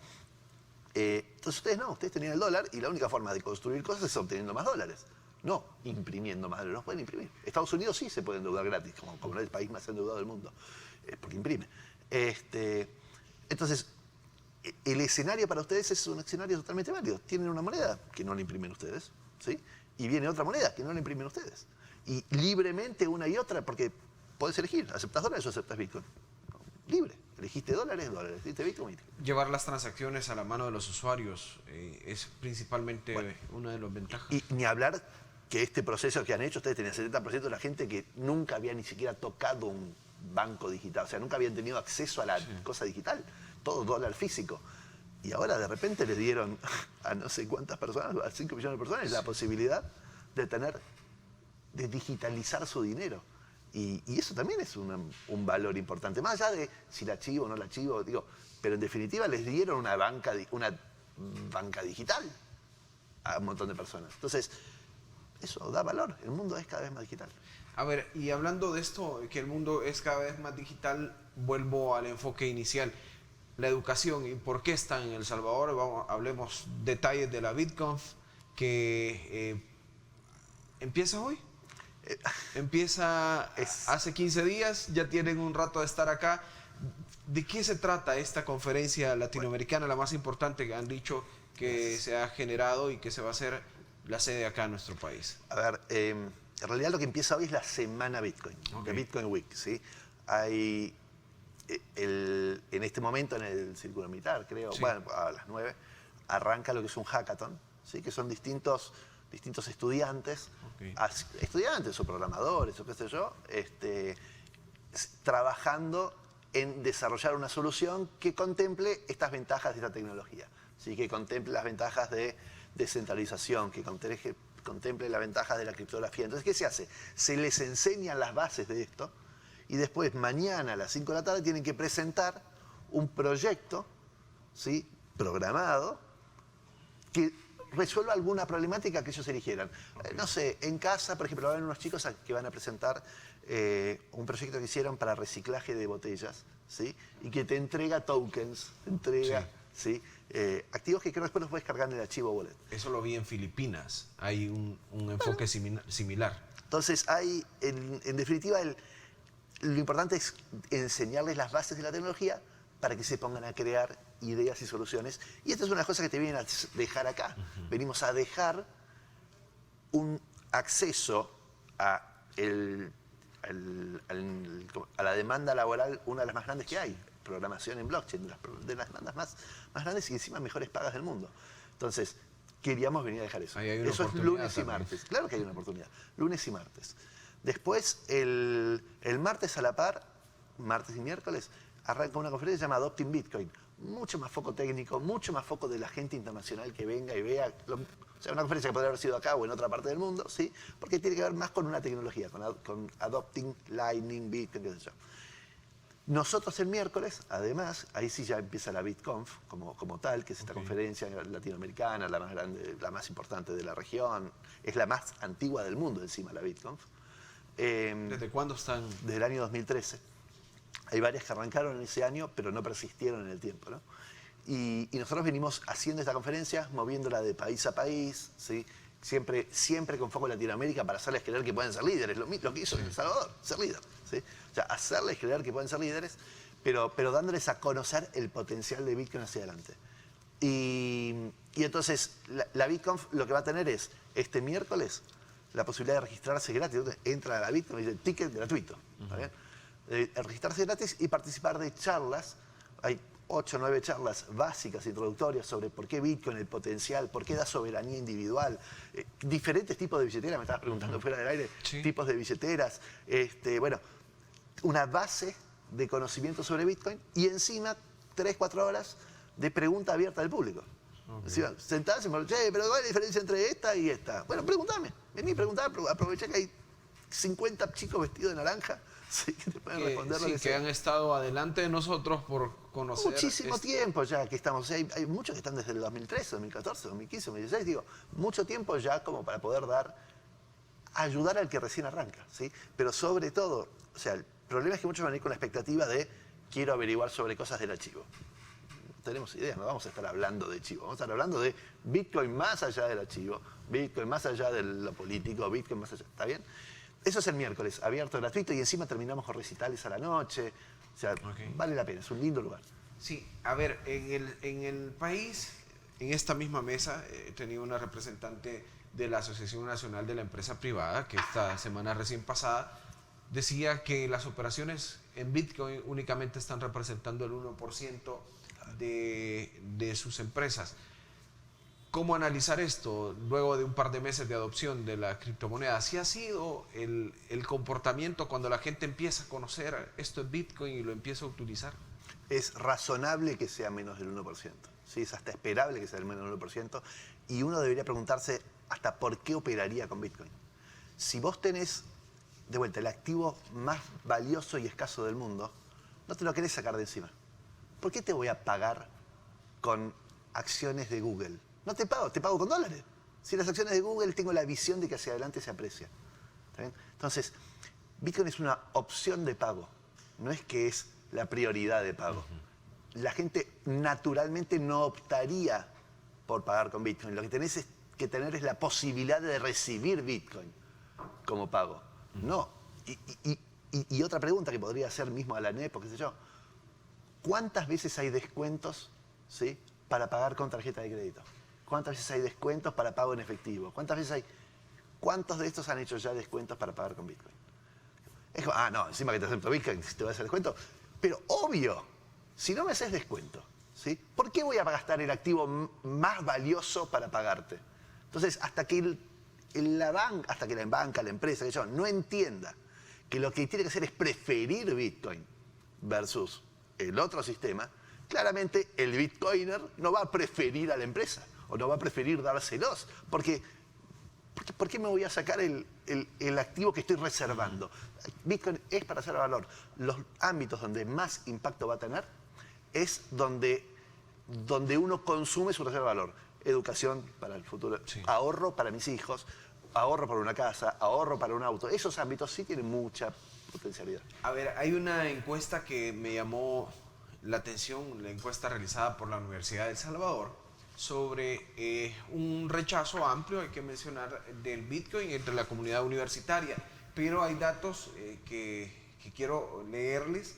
Entonces ustedes no, ustedes tenían el dólar y la única forma de construir cosas es obteniendo más dólares. No imprimiendo más dólares, no pueden imprimir. Estados Unidos sí se puede endeudar gratis, como es el país más endeudado del mundo, porque imprime. Entonces, el escenario para ustedes es un escenario totalmente válido. Tienen una moneda que no la imprimen ustedes, ¿sí? Y viene otra moneda que no la imprimen ustedes. Y libremente una y otra, porque podés elegir, ¿aceptás dólares o aceptás Bitcoin? Libre. Elegiste dólares, elegiste Bitcoin. Llevar las transacciones a la mano de los usuarios es principalmente una de las ventajas. Y ni hablar que este proceso que han hecho, ustedes tenían 70% de la gente que nunca había ni siquiera tocado un banco digital, o sea, nunca habían tenido acceso a la cosa digital, todo dólar físico. Y ahora de repente le dieron a no sé cuántas personas, a 5 millones de personas, la posibilidad de digitalizar su dinero. Y eso también es un valor importante, más allá de si la archivo o no la archivo, digo, pero en definitiva les dieron una banca digital a un montón de personas. Entonces, eso da valor, el mundo es cada vez más digital. A ver, y hablando de esto, que el mundo es cada vez más digital, vuelvo al enfoque inicial. La educación y por qué está en El Salvador. Hablemos detalles de la BitConf, que empieza hoy. Empieza hace 15 días, ya tienen un rato de estar acá. ¿De qué se trata esta conferencia latinoamericana, la más importante que han dicho que se ha generado y que se va a hacer la sede acá en nuestro país? A ver, en realidad lo que empieza hoy es la semana Bitcoin, la Bitcoin Week, ¿sí? Hay en este momento en el Círculo Militar, creo, sí. Bueno, a las 9, arranca lo que es un hackathon, ¿sí? Que son distintos estudiantes, estudiantes o programadores o qué sé yo, trabajando en desarrollar una solución que contemple estas ventajas de esta tecnología, ¿sí? Que contemple las ventajas de descentralización, que contemple las ventajas de la criptografía. Entonces, ¿qué se hace? Se les enseñan las bases de esto y después mañana a las 5 de la tarde tienen que presentar un proyecto, ¿sí? Programado que resuelva alguna problemática que ellos eligieran. No sé, en casa, por ejemplo, va a haber unos chicos que van a presentar un proyecto que hicieron para reciclaje de botellas, ¿sí? Y que te entrega tokens, te entrega, ¿sí? Activos que después los puedes cargar en el archivo wallet. Eso lo vi en Filipinas, hay un enfoque similar. Entonces, hay, en definitiva, lo importante es enseñarles las bases de la tecnología para que se pongan a crear ideas y soluciones. Y esta es una cosa que te vienen a dejar acá. Venimos a dejar un acceso a la demanda laboral, una de las más grandes que hay. Programación en blockchain, de las demandas más grandes y encima mejores pagas del mundo. Entonces, queríamos venir a dejar eso. Eso es lunes y martes. Claro que hay una oportunidad. Lunes y martes. Después, el martes a la par, martes y miércoles, arranca una conferencia que se llama Adopting Bitcoin. Mucho más foco técnico, mucho más foco de la gente internacional que venga y vea. O sea, una conferencia que podría haber sido acá o en otra parte del mundo, ¿sí? Porque tiene que ver más con una tecnología, con Adopting, Lightning, Bitcoin, qué sé yo. Nosotros el miércoles, además, ahí sí ya empieza la BitConf como tal, que es esta conferencia latinoamericana, la más grande, la más importante de la región. Es la más antigua del mundo encima, la BitConf. ¿Desde cuándo están? Desde el año 2013. Hay varias que arrancaron en ese año, pero no persistieron en el tiempo, ¿no? Y nosotros venimos haciendo esta conferencia, moviéndola de país a país, ¿sí? Siempre con foco en Latinoamérica para hacerles creer que pueden ser líderes, lo que hizo El Salvador, ser líder, ¿sí? O sea, hacerles creer que pueden ser líderes, pero dándoles a conocer el potencial de Bitcoin hacia adelante. Y entonces, la BitConf lo que va a tener es, este miércoles, la posibilidad de registrarse gratis. Entra a la BitConf y dice, ticket gratuito, ¿está bien? Registrarse gratis y participar de charlas. Hay 8 o 9 charlas básicas, introductorias sobre por qué Bitcoin, el potencial, por qué da soberanía individual, diferentes tipos de billeteras, me estabas preguntando fuera del aire, sí, tipos de billeteras, bueno, una base de conocimiento sobre Bitcoin y encima 3-4 horas de pregunta abierta al público. Okay. Sentarse y me dice, pero ¿cuál es la diferencia entre esta y esta? Bueno, pregúntame, vení, preguntá, aproveché que hay 50 chicos vestidos de naranja. Sí, que te pueden responder sí, que han estado adelante de nosotros por conocer. Muchísimo tiempo ya que estamos. Hay muchos que están desde el 2013, 2014, 2015, 2016. Digo, mucho tiempo ya como para poder ayudar al que recién arranca, ¿sí? Pero sobre todo, o sea, el problema es que muchos van a ir con la expectativa de quiero averiguar sobre cosas del archivo. No tenemos idea, no vamos a estar hablando de archivo. Vamos a estar hablando de Bitcoin más allá del archivo, Bitcoin más allá de lo político, Bitcoin más allá. ¿Está bien? Eso es el miércoles, abierto, gratuito, y encima terminamos con recitales a la noche. O sea, vale la pena, es un lindo lugar. Sí, a ver, en el país, en esta misma mesa, he tenido una representante de la Asociación Nacional de la Empresa Privada, que esta semana recién pasada, decía que las operaciones en Bitcoin únicamente están representando el 1% de sus empresas. ¿Cómo analizar esto luego de un par de meses de adopción de la criptomoneda? ¿Sí ha sido el comportamiento cuando la gente empieza a conocer esto en Bitcoin y lo empieza a utilizar? Es razonable que sea menos del 1%. ¿Sí? Es hasta esperable que sea menos del 1%. Y uno debería preguntarse hasta por qué operaría con Bitcoin. Si vos tenés, de vuelta, el activo más valioso y escaso del mundo, no te lo querés sacar de encima. ¿Por qué te voy a pagar con acciones de Google? No te pago con dólares. Si las acciones de Google tengo la visión de que hacia adelante se aprecia. ¿Está bien? Entonces, Bitcoin es una opción de pago, no es que es la prioridad de pago. La gente naturalmente no optaría por pagar con Bitcoin. Lo que tenés que tener es la posibilidad de recibir Bitcoin como pago. No. Y otra pregunta que podría hacer mismo a la NEP o qué sé yo. ¿Cuántas veces hay descuentos, ¿sí?, para pagar con tarjeta de crédito? ¿Cuántas veces hay descuentos para pago en efectivo? ¿Cuántos de estos han hecho ya descuentos para pagar con Bitcoin? Es como, no, encima que te acepto Bitcoin, te voy a hacer descuento. Pero obvio, si no me haces descuento, ¿sí?, ¿por qué voy a gastar el activo más valioso para pagarte? Entonces, hasta que la banca, la empresa, que yo, no entienda que lo que tiene que hacer es preferir Bitcoin versus el otro sistema, claramente el bitcoiner no va a preferir a la empresa o no va a preferir dárselos. ¿Por qué me voy a sacar el activo que estoy reservando? Bitcoin es para hacer valor. Los ámbitos donde más impacto va a tener es donde uno consume su reserva de valor. Educación para el futuro, sí, ahorro para mis hijos, ahorro para una casa, ahorro para un auto. Esos ámbitos sí tienen mucha potencialidad. A ver, hay una encuesta que me llamó la atención, la encuesta realizada por la Universidad de El Salvador, sobre un rechazo amplio, hay que mencionar, del Bitcoin entre la comunidad universitaria. Pero hay datos que quiero leerles.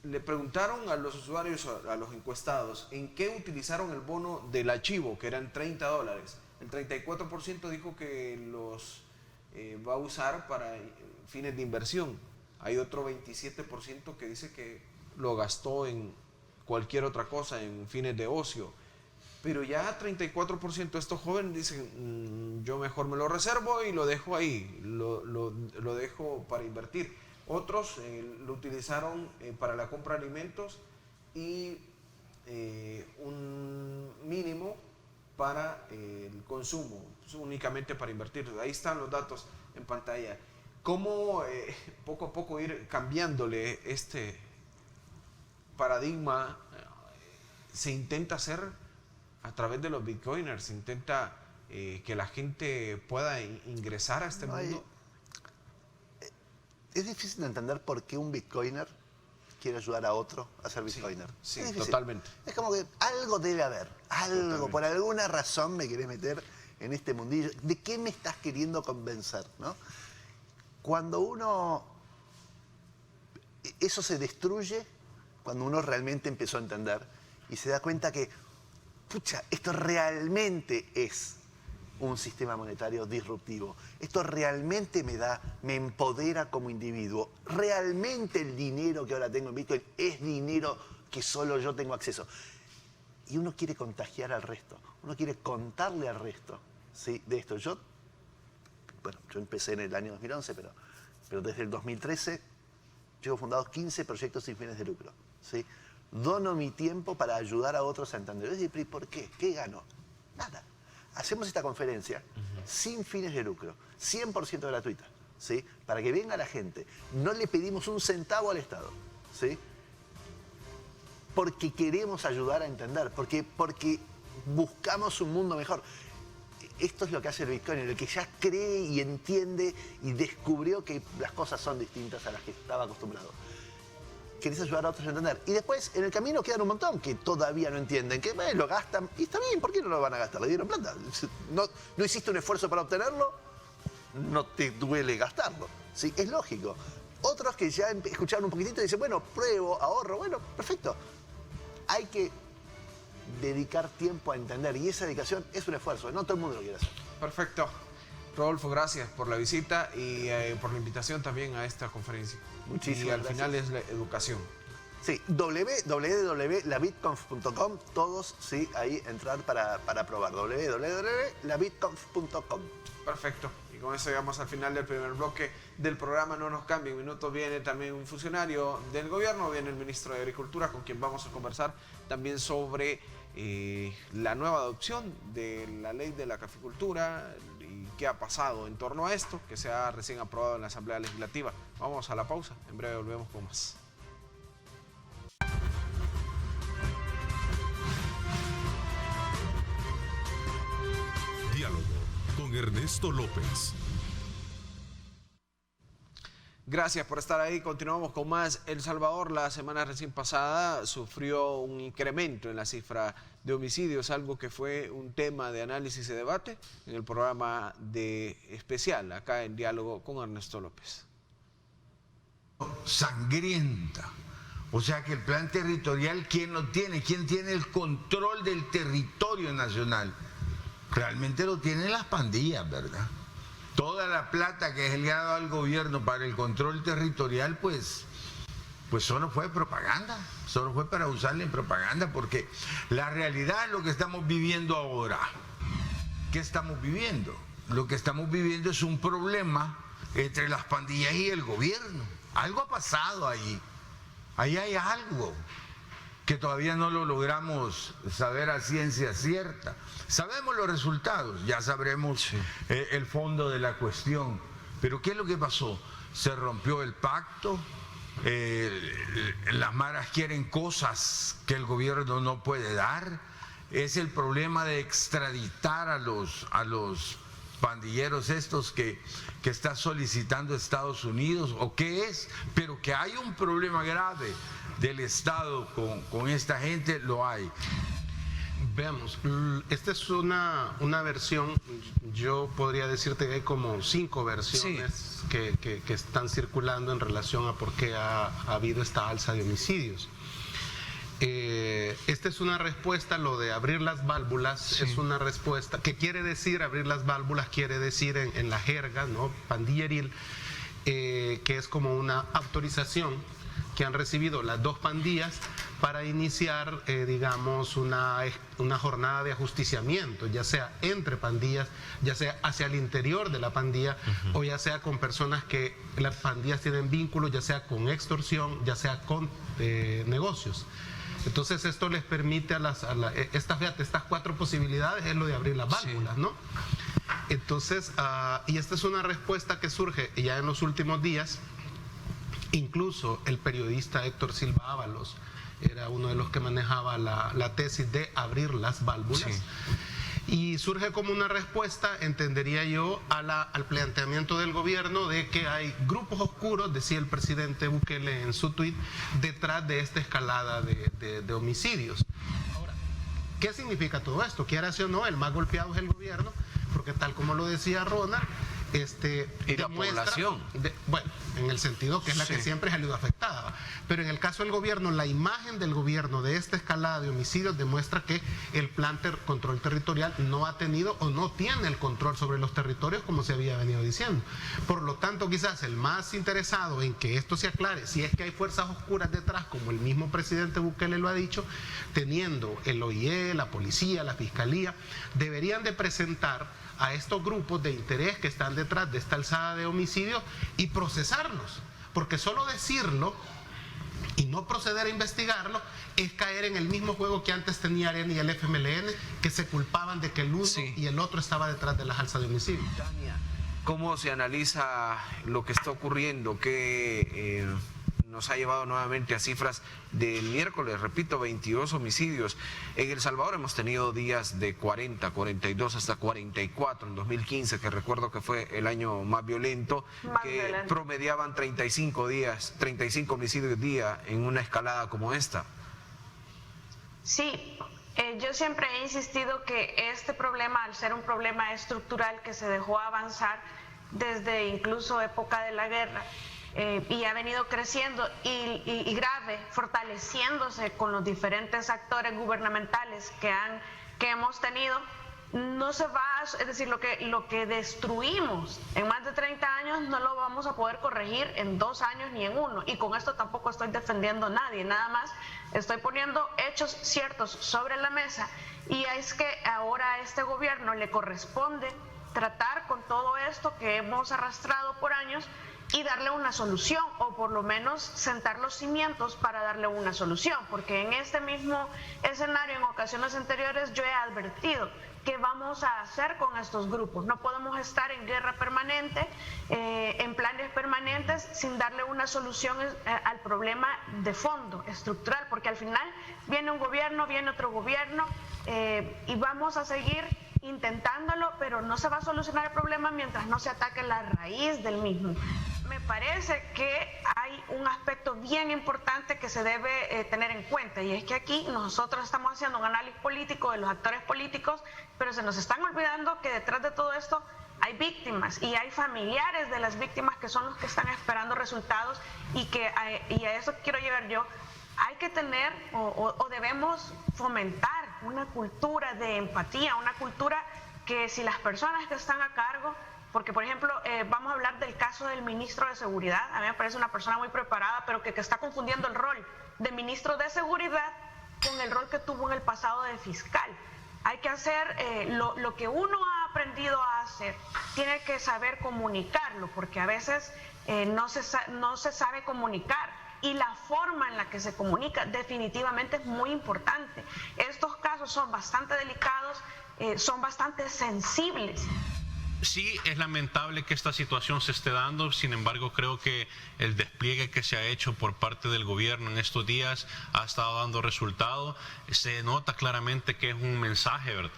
Le preguntaron a los usuarios, a los encuestados, en qué utilizaron el bono del archivo, que eran $30. El 34% dijo que los va a usar para fines de inversión. Hay otro 27% que dice que lo gastó en cualquier otra cosa, en fines de ocio. Pero ya 34% de estos jóvenes dicen, yo mejor me lo reservo y lo dejo ahí, lo dejo para invertir. Otros lo utilizaron para la compra de alimentos y un mínimo para el consumo, únicamente para invertir. Ahí están los datos en pantalla. ¿Cómo poco a poco ir cambiándole este paradigma se intenta hacer a través de los bitcoiners, se intenta que la gente pueda ingresar a este mundo. Es difícil de entender por qué un bitcoiner quiere ayudar a otro a ser bitcoiner. Sí, totalmente. Es como que algo debe haber, algo, totalmente. Por alguna razón me querés meter en este mundillo. ¿De qué me estás queriendo convencer, no? Cuando eso se destruye, cuando uno realmente empezó a entender y se da cuenta que, pucha, esto realmente es un sistema monetario disruptivo. Esto realmente me empodera como individuo. Realmente el dinero que ahora tengo en Bitcoin es dinero que solo yo tengo acceso. Y uno quiere contagiar al resto. Uno quiere contarle al resto, ¿sí?, de esto. Yo empecé en el año 2011, pero desde el 2013 llevo fundados 15 proyectos sin fines de lucro, ¿sí? Dono mi tiempo para ayudar a otros a entender. Es decir, ¿por qué? ¿Qué gano? Nada. Hacemos esta conferencia sin fines de lucro, 100% gratuita, ¿sí?, para que venga la gente. No le pedimos un centavo al Estado, ¿sí?, porque queremos ayudar a entender, porque buscamos un mundo mejor. Esto es lo que hace el Bitcoin, el que ya cree y entiende y descubrió que las cosas son distintas a las que estaba acostumbrado. Querés ayudar a otros a entender. Y después, en el camino quedan un montón que todavía no entienden, que lo gastan. Y está bien, ¿por qué no lo van a gastar? Le dieron plata. No hiciste un esfuerzo para obtenerlo, no te duele gastarlo, ¿sí? Es lógico. Otros que ya escucharon un poquitito y dicen, bueno, pruebo, ahorro. Bueno, perfecto. Hay que dedicar tiempo a entender. Y esa dedicación es un esfuerzo. No todo el mundo lo quiere hacer. Perfecto. Rodolfo, gracias por la visita y por la invitación también a esta conferencia. Muchísimas gracias. Y al gracias. final es la educación. Sí, www.labitconf.com, todos, sí, ahí entrar para probar. www.labitconf.com. Perfecto. Y con eso llegamos al final del primer bloque del programa. No nos cambien minutos. Viene también un funcionario del gobierno, viene el ministro de Agricultura, con quien vamos a conversar también sobre la nueva adopción de la ley de la caficultura y qué ha pasado en torno a esto, que se ha recién aprobado en la Asamblea Legislativa. Vamos a la pausa, en breve volvemos con más. Diálogo con Ernesto López. Gracias por estar ahí. Continuamos con más. El Salvador la semana recién pasada sufrió un incremento en la cifra de homicidios, algo que fue un tema de análisis y debate en el programa especial acá en Diálogo con Ernesto López. Sangrienta. O sea que el plan territorial, ¿quién lo tiene? ¿Quién tiene el control del territorio nacional? Realmente lo tienen las pandillas, ¿verdad? Toda la plata que le ha dado al gobierno para el control territorial, pues solo fue propaganda, solo fue para usarla en propaganda, porque la realidad es lo que estamos viviendo ahora. ¿Qué estamos viviendo? Lo que estamos viviendo es un problema entre las pandillas y el gobierno. Algo ha pasado ahí. Ahí hay algo que todavía no lo logramos saber a ciencia cierta. Sabemos los resultados, ya sabremos el fondo de la cuestión. Pero ¿qué es lo que pasó? Se rompió el pacto, las maras quieren cosas que el gobierno no puede dar. Es el problema de extraditar a los pandilleros estos que está solicitando Estados Unidos, o qué es, pero que hay un problema grave del Estado con esta gente, lo hay. Veamos, esta es una versión, yo podría decirte que hay como 5 versiones que están circulando en relación a por qué ha habido esta alza de homicidios. Esta es una respuesta, lo de abrir las válvulas, es una respuesta, ¿qué quiere decir abrir las válvulas? Quiere decir en la jerga, ¿no?, pandilleril, que es como una autorización que han recibido las dos pandillas para iniciar, digamos, una jornada de ajusticiamiento, ya sea entre pandillas, ya sea hacia el interior de la pandilla, o ya sea con personas que las pandillas tienen vínculos, ya sea con extorsión, ya sea con negocios. Entonces esto les permite estas 4 posibilidades es lo de abrir las válvulas, ¿no? Entonces, y esta es una respuesta que surge ya en los últimos días. Incluso el periodista Héctor Silva Ábalos era uno de los que manejaba la tesis de abrir las válvulas. Sí. Y surge como una respuesta, entendería yo, al planteamiento del gobierno de que hay grupos oscuros, decía el presidente Bukele en su tuit, detrás de esta escalada de homicidios. Ahora, ¿qué significa todo esto? Quiera o no, el más golpeado es el gobierno, porque tal como lo decía Ronald, y la población. Bueno, en el sentido que es la que siempre ha salido afectada. Pero en el caso del gobierno, la imagen del gobierno de esta escalada de homicidios demuestra que el plan control territorial no ha tenido o no tiene el control sobre los territorios como se había venido diciendo. Por lo tanto, quizás el más interesado en que esto se aclare, si es que hay fuerzas oscuras detrás, como el mismo presidente Bukele lo ha dicho, teniendo el OIE, la policía, la fiscalía, deberían de presentar a estos grupos de interés que están detrás de esta alzada de homicidios y procesarlos, porque solo decirlo y no proceder a investigarlo es caer en el mismo juego que antes tenía AREN y el FMLN, que se culpaban de que el uno y el otro estaba detrás de las alzas de homicidios. ¿Cómo se analiza lo que está ocurriendo? Que nos ha llevado nuevamente a cifras del miércoles, repito, 22 homicidios. En El Salvador hemos tenido días de 40, 42, hasta 44 en 2015, que recuerdo que fue el año más violento, promediaban 35 homicidios día en una escalada como esta. Sí, yo siempre he insistido que este problema, al ser un problema estructural que se dejó avanzar desde incluso época de la guerra, y ha venido creciendo y grave, fortaleciéndose con los diferentes actores gubernamentales que hemos tenido, no se va, es decir, lo que destruimos en más de 30 años no lo vamos a poder corregir en 2 años ni en 1, y con esto tampoco estoy defendiendo a nadie, nada más estoy poniendo hechos ciertos sobre la mesa, y es que ahora a este gobierno le corresponde tratar con todo esto que hemos arrastrado por años y darle una solución, o por lo menos sentar los cimientos para darle una solución, porque en este mismo escenario, en ocasiones anteriores, yo he advertido qué vamos a hacer con estos grupos. No podemos estar en guerra permanente, en planes permanentes, sin darle una solución al problema de fondo, estructural, porque al final viene un gobierno, viene otro gobierno, y vamos a seguir intentándolo, pero no se va a solucionar el problema mientras no se ataque la raíz del mismo. Me parece que hay un aspecto bien importante que se debe tener en cuenta, y es que aquí nosotros estamos haciendo un análisis político de los actores políticos, pero se nos están olvidando que detrás de todo esto hay víctimas y hay familiares de las víctimas que son los que están esperando resultados, y a eso quiero llegar yo. Hay que tener o debemos fomentar una cultura de empatía, una cultura que si las personas que están a cargo, porque por ejemplo vamos a hablar del caso del ministro de Seguridad, a mí me parece una persona muy preparada, pero que está confundiendo el rol de ministro de Seguridad con el rol que tuvo en el pasado de fiscal. Hay que hacer lo que uno ha aprendido a hacer, tiene que saber comunicarlo, porque a veces no se sabe comunicar. Y la forma en la que se comunica definitivamente es muy importante. Estos casos son bastante delicados, son bastante sensibles. Sí, es lamentable que esta situación se esté dando, sin embargo creo que el despliegue que se ha hecho por parte del gobierno en estos días ha estado dando resultado. Se nota claramente que es un mensaje, ¿verdad?,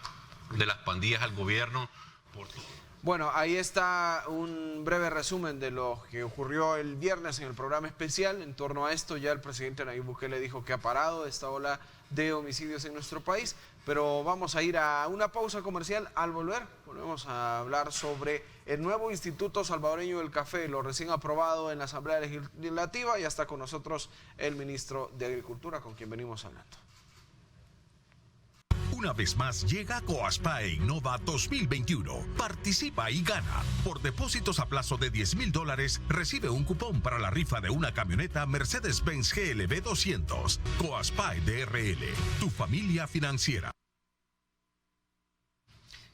de las pandillas al gobierno. Bueno, ahí está un breve resumen de lo que ocurrió el viernes en el programa especial. En torno a esto, ya el presidente Nayib Bukele dijo que ha parado esta ola de homicidios en nuestro país, pero vamos a ir a una pausa comercial. Al volver, volvemos a hablar sobre el nuevo Instituto Salvadoreño del Café, lo recién aprobado en la Asamblea Legislativa, y está con nosotros el ministro de Agricultura, con quien venimos hablando. Una vez más llega Coaspae Innova 2021. Participa y gana. Por depósitos a plazo de $10,000 recibe un cupón para la rifa de una camioneta Mercedes-Benz GLB 200. Coaspae DRL, tu familia financiera.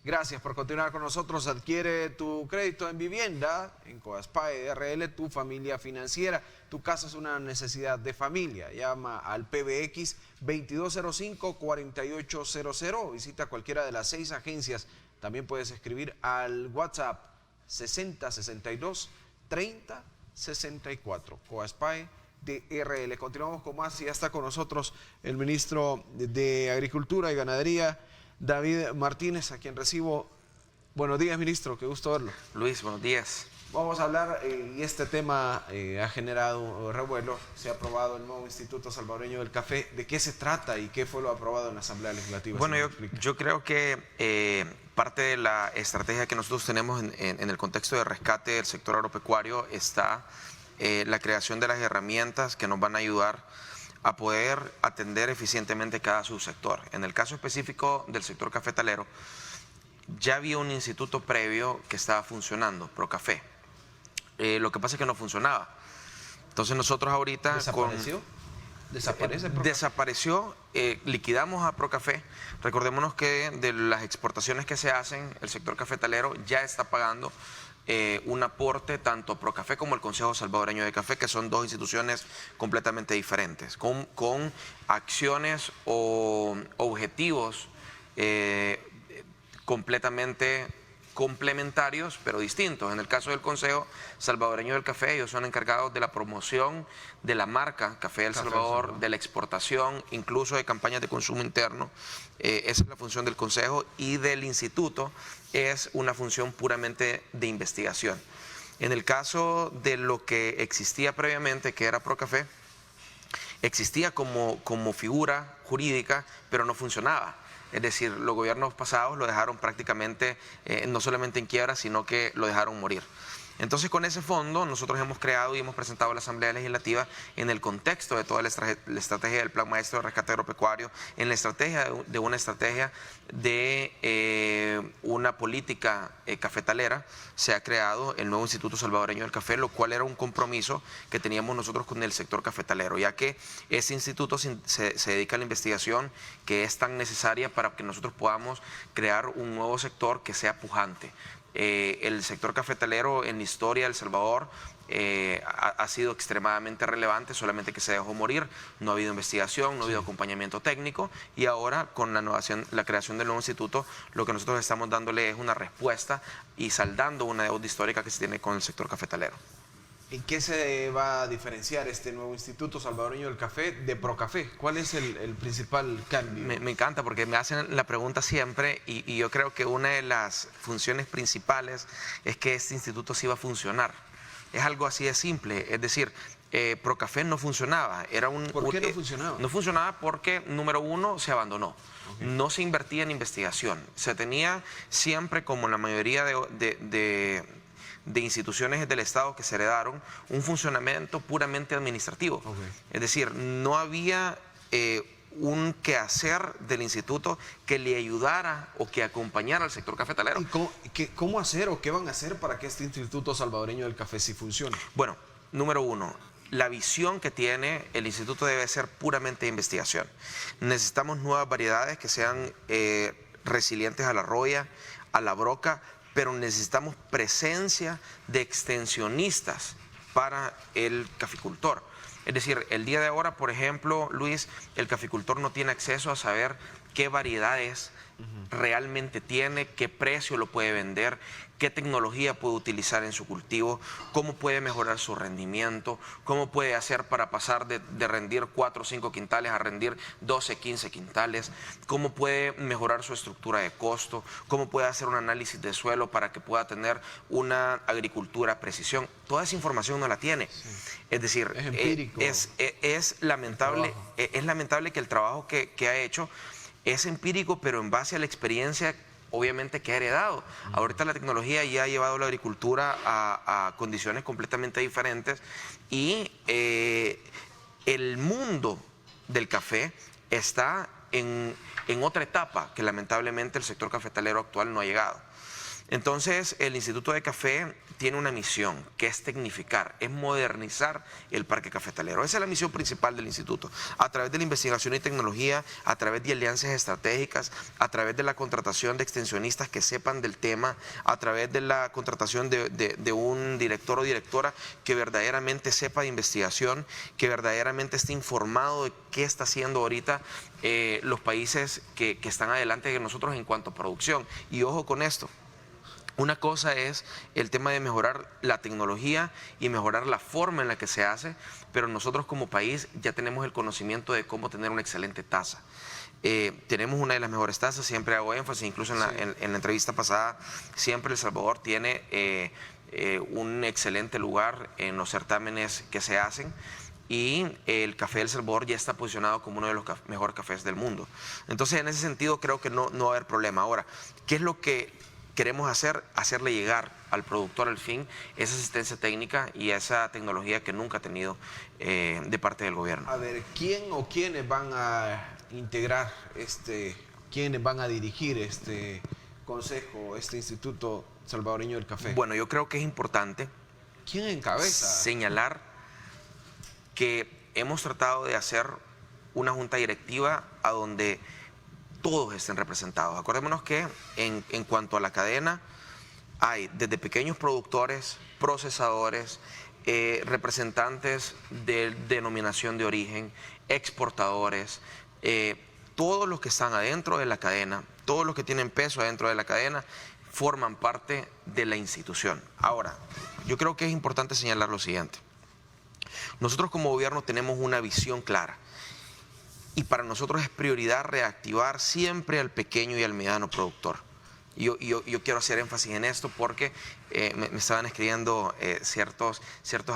Gracias por continuar con nosotros. Adquiere tu crédito en vivienda en Coaspae DRL, tu familia financiera. Tu casa es una necesidad de familia. Llama al PBX 2205-4800 o visita cualquiera de las 6 agencias. También puedes escribir al WhatsApp 6062-3064. Coaspae TRL. Continuamos con más y ya está con nosotros el ministro de Agricultura y Ganadería, David Martínez, a quien recibo. Buenos días, ministro, qué gusto verlo. Luis, buenos días. Vamos a hablar, y este tema ha generado revuelo. Se ha aprobado el nuevo Instituto Salvadoreño del Café. ¿De qué se trata y qué fue lo aprobado en la Asamblea Legislativa? Bueno, yo creo que parte de la estrategia que nosotros tenemos en el contexto de rescate del sector agropecuario está la creación de las herramientas que nos van a ayudar a poder atender eficientemente cada subsector. En el caso específico del sector cafetalero, ya había un instituto previo que estaba funcionando, Procafé. Lo que pasa es que no funcionaba. Entonces nosotros ahorita... ¿Desapareció? Desapareció, liquidamos a Procafé. Recordémonos que de las exportaciones que se hacen, el sector cafetalero ya está pagando un aporte tanto a Procafé como al Consejo Salvadoreño de Café, que son dos instituciones completamente diferentes, con acciones o objetivos completamente complementarios pero distintos. En el caso del Consejo Salvadoreño del Café, ellos son encargados de la promoción de la marca Café del Salvador, de la exportación, incluso de campañas de consumo interno. Esa es la función del Consejo, y del Instituto es una función puramente de investigación. En el caso de lo que existía previamente, que era Procafé, existía como figura jurídica, pero no funcionaba. Es decir, los gobiernos pasados lo dejaron prácticamente, no solamente en quiebra, sino que lo dejaron morir. Entonces, con ese fondo, nosotros hemos creado y hemos presentado a la Asamblea Legislativa, en el contexto de toda la estrategia del Plan Maestro de Rescate Agropecuario, en la estrategia de una estrategia de una política cafetalera, se ha creado el nuevo Instituto Salvadoreño del Café, lo cual era un compromiso que teníamos nosotros con el sector cafetalero, ya que ese instituto se dedica a la investigación que es tan necesaria para que nosotros podamos crear un nuevo sector que sea pujante. El sector cafetalero en la historia de El Salvador ha sido extremadamente relevante, solamente que se dejó morir, no ha habido investigación, no ha habido acompañamiento técnico, y ahora con la creación del nuevo instituto, lo que nosotros estamos dándole es una respuesta y saldando una deuda histórica que se tiene con el sector cafetalero. ¿En qué se va a diferenciar este nuevo Instituto Salvadoreño del Café de Procafé? ¿Cuál es el principal cambio? Me encanta porque me hacen la pregunta siempre, y yo creo que una de las funciones principales es que este instituto sí va a funcionar. Es algo así de simple, es decir, Procafé no funcionaba. ¿Por qué no funcionaba? No funcionaba porque, número uno, se abandonó. Okay. No se invertía en investigación. Se tenía siempre, como la mayoría de instituciones del Estado que se heredaron, un funcionamiento puramente administrativo. Okay. Es decir, no había un quehacer del instituto que le ayudara o que acompañara al sector cafetalero. ¿Y cómo hacer o qué van a hacer para que este Instituto Salvadoreño del Café sí funcione? Bueno, número uno, la visión que tiene el instituto debe ser puramente de investigación. Necesitamos nuevas variedades que sean resilientes a la roya, a la broca, pero necesitamos presencia de extensionistas para el caficultor. Es decir, el día de ahora, por ejemplo, Luis, el caficultor no tiene acceso a saber qué variedades realmente tiene, qué precio lo puede vender, qué tecnología puede utilizar en su cultivo, cómo puede mejorar su rendimiento, cómo puede hacer para pasar de rendir 4 o 5 quintales a rendir 12, 15 quintales, cómo puede mejorar su estructura de costo, cómo puede hacer un análisis de suelo para que pueda tener una agricultura a precisión. Toda esa información no la tiene. Sí. Es decir, es empírico. Es lamentable que el trabajo que ha hecho es empírico, pero en base a la experiencia obviamente que ha heredado. Ahorita la tecnología ya ha llevado la agricultura a condiciones completamente diferentes, y el mundo del café está en otra etapa que lamentablemente el sector cafetalero actual no ha llegado. Entonces, el Instituto de Café tiene una misión, que es tecnificar, es modernizar el parque cafetalero. Esa es la misión principal del instituto. A través de la investigación y tecnología, a través de alianzas estratégicas, a través de la contratación de extensionistas que sepan del tema, a través de la contratación de un director o directora que verdaderamente sepa de investigación, que verdaderamente esté informado de qué está haciendo ahorita los países que están adelante de nosotros en cuanto a producción. Y ojo con esto. Una cosa es el tema de mejorar la tecnología y mejorar la forma en la que se hace, pero nosotros como país ya tenemos el conocimiento de cómo tener una excelente tasa. Tenemos una de las mejores tasas, siempre hago énfasis, incluso en la entrevista pasada, siempre El Salvador tiene un excelente lugar en los certámenes que se hacen, y el café de El Salvador ya está posicionado como uno de los mejores cafés del mundo. Entonces, en ese sentido, creo que no va a haber problema. Ahora, ¿qué es lo que queremos hacer? Hacerle llegar al productor al fin esa asistencia técnica y esa tecnología que nunca ha tenido de parte del gobierno. A ver, ¿quién o quiénes van a integrar quiénes van a dirigir este consejo, este Instituto Salvadoreño del Café? Bueno, yo creo que es importante ¿quién encabeza? Señalar que hemos tratado de hacer una junta directiva a donde todos estén representados. Acordémonos que en cuanto a la cadena, hay desde pequeños productores, procesadores, representantes de denominación de origen, exportadores, todos los que están adentro de la cadena, todos los que tienen peso adentro de la cadena, forman parte de la institución. Ahora, yo creo que es importante señalar lo siguiente. Nosotros como gobierno tenemos una visión clara. Y para nosotros es prioridad reactivar siempre al pequeño y al mediano productor. Yo quiero hacer énfasis en esto porque me estaban escribiendo ciertos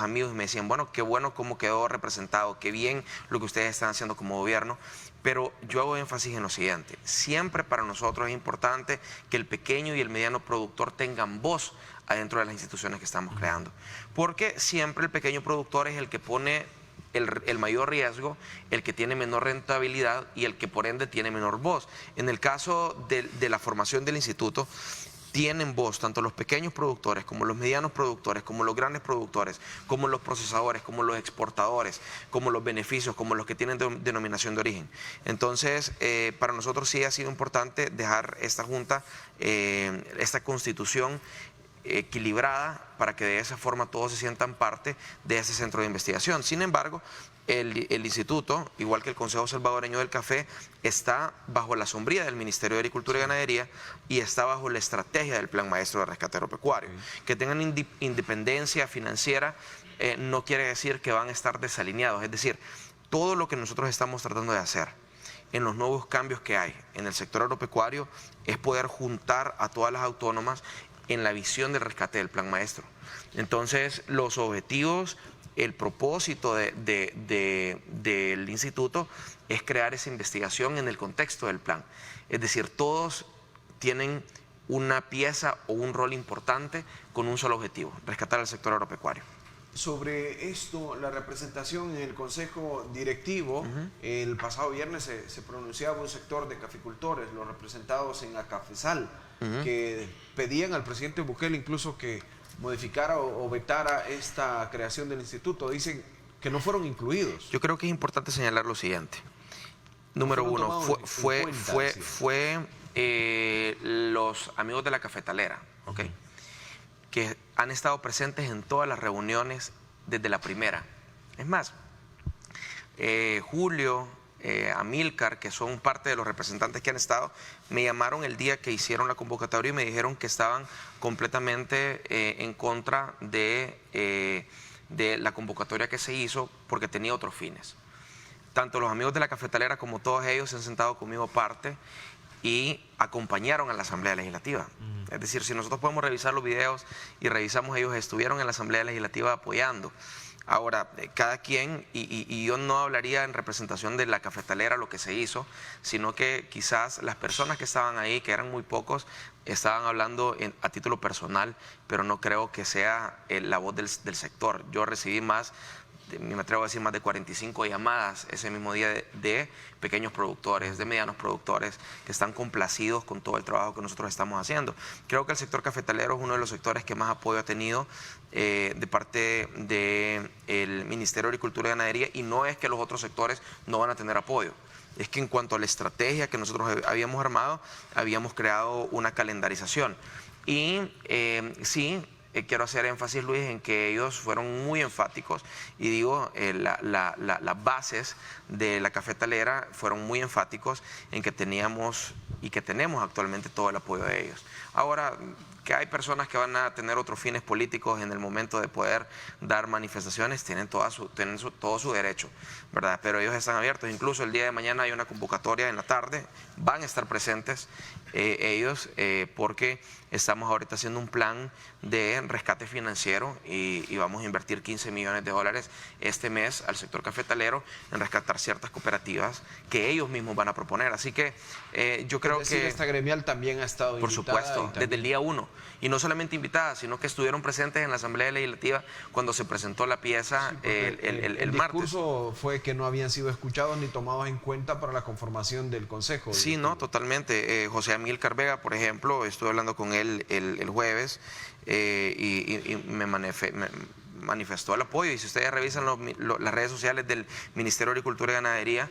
amigos y me decían, bueno cómo quedó representado, qué bien lo que ustedes están haciendo como gobierno. Pero yo hago énfasis en lo siguiente, siempre para nosotros es importante que el pequeño y el mediano productor tengan voz adentro de las instituciones que estamos creando. Porque siempre el pequeño productor es el que pone el mayor riesgo, el que tiene menor rentabilidad y el que por ende tiene menor voz. En el caso de la formación del instituto, tienen voz tanto los pequeños productores como los medianos productores, como los grandes productores, como los procesadores, como los exportadores, como los beneficios, como los que tienen denominación de origen. Entonces, para nosotros sí ha sido importante dejar esta junta, esta constitución equilibrada para que de esa forma todos se sientan parte de ese centro de investigación. Sin embargo, el instituto, igual que el Consejo Salvadoreño del Café, está bajo la sombría del Ministerio de Agricultura y Ganadería y está bajo la estrategia del Plan Maestro de Rescate Agropecuario. Que tengan independencia financiera no quiere decir que van a estar desalineados, es decir, todo lo que nosotros estamos tratando de hacer en los nuevos cambios que hay en el sector agropecuario es poder juntar a todas las autónomas en la visión del rescate del Plan Maestro. Entonces, los objetivos, el propósito del instituto es crear esa investigación en el contexto del plan. Es decir, todos tienen una pieza o un rol importante con un solo objetivo, rescatar al sector agropecuario. Sobre esto, la representación en el Consejo Directivo, el pasado viernes se pronunciaba un sector de caficultores, los representados en la Cafesal, que pedían al presidente Bukele incluso que modificara o vetara esta creación del instituto. Dicen que no fueron incluidos. Yo creo que es importante señalar lo siguiente. Número uno, fue los amigos de la cafetalera, que han estado presentes en todas las reuniones desde la primera. Es más, Julio, Amílcar, que son parte de los representantes que han estado, me llamaron el día que hicieron la convocatoria y me dijeron que estaban completamente en contra de la convocatoria que se hizo porque tenía otros fines. Tanto los amigos de la cafetalera como todos ellos se han sentado conmigo aparte y acompañaron a la Asamblea Legislativa. Es decir, si nosotros podemos revisar los videos y revisamos, ellos estuvieron en la Asamblea Legislativa apoyando. Ahora, cada quien, y yo no hablaría en representación de la cafetalera lo que se hizo, sino que quizás las personas que estaban ahí, que eran muy pocos, estaban hablando a título personal, pero no creo que sea la voz del sector. Yo recibí más, me atrevo a decir, más de 45 llamadas ese mismo día de pequeños productores, de medianos productores, que están complacidos con todo el trabajo que nosotros estamos haciendo. Creo que el sector cafetalero es uno de los sectores que más apoyo ha tenido de parte del Ministerio de Agricultura y Ganadería, y no es que los otros sectores no van a tener apoyo. Es que en cuanto a la estrategia que nosotros habíamos armado, habíamos creado una calendarización. Y sí, quiero hacer énfasis, Luis, en que ellos fueron muy enfáticos, y digo, las bases de la cafetalera fueron muy enfáticos en que teníamos y que tenemos actualmente todo el apoyo de ellos. Ahora, que hay personas que van a tener otros fines políticos en el momento de poder dar manifestaciones, tienen todo su derecho, ¿verdad? Pero ellos están abiertos. Incluso el día de mañana hay una convocatoria en la tarde, van a estar presentes ellos, porque estamos ahorita haciendo un plan de rescate financiero y vamos a invertir 15 millones de dólares este mes al sector cafetalero en rescatar ciertas cooperativas que ellos mismos van a proponer. Así que yo creo que esta gremial también ha estado por invitada. supuesto, desde el día 1. Y no solamente invitadas, sino que estuvieron presentes en la Asamblea Legislativa cuando se presentó la pieza el martes. El discurso fue que no habían sido escuchados ni tomados en cuenta para la conformación del Consejo. Sí, no, totalmente. José Amílcar Vega, por ejemplo, estuve hablando con él el jueves y me manifestó el apoyo. Y si ustedes revisan las redes sociales del Ministerio de Agricultura y Ganadería,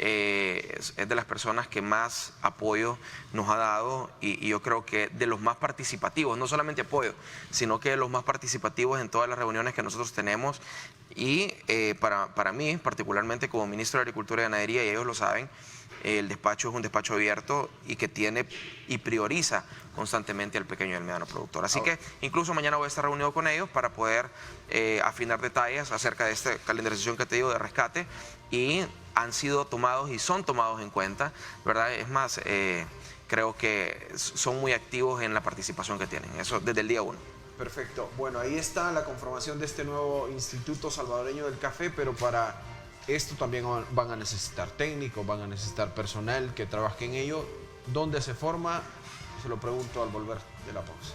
es de las personas que más apoyo nos ha dado y yo creo que de los más participativos, no solamente apoyo, sino que de los más participativos en todas las reuniones que nosotros tenemos. Y para mí, particularmente como ministro de Agricultura y Ganadería, y ellos lo saben, el despacho es un despacho abierto y que tiene y prioriza constantemente al pequeño y al mediano productor. Así que incluso mañana voy a estar reunido con ellos para poder afinar detalles acerca de esta calendarización que te digo de rescate, y han sido tomados y son tomados en cuenta, ¿verdad? Es más, creo que son muy activos en la participación que tienen, eso desde el día 1. Perfecto. Bueno, ahí está la conformación de este nuevo Instituto Salvadoreño del Café, pero para esto también van a necesitar técnicos, van a necesitar personal que trabaje en ello. ¿Dónde se forma? Se lo pregunto al volver de la pausa.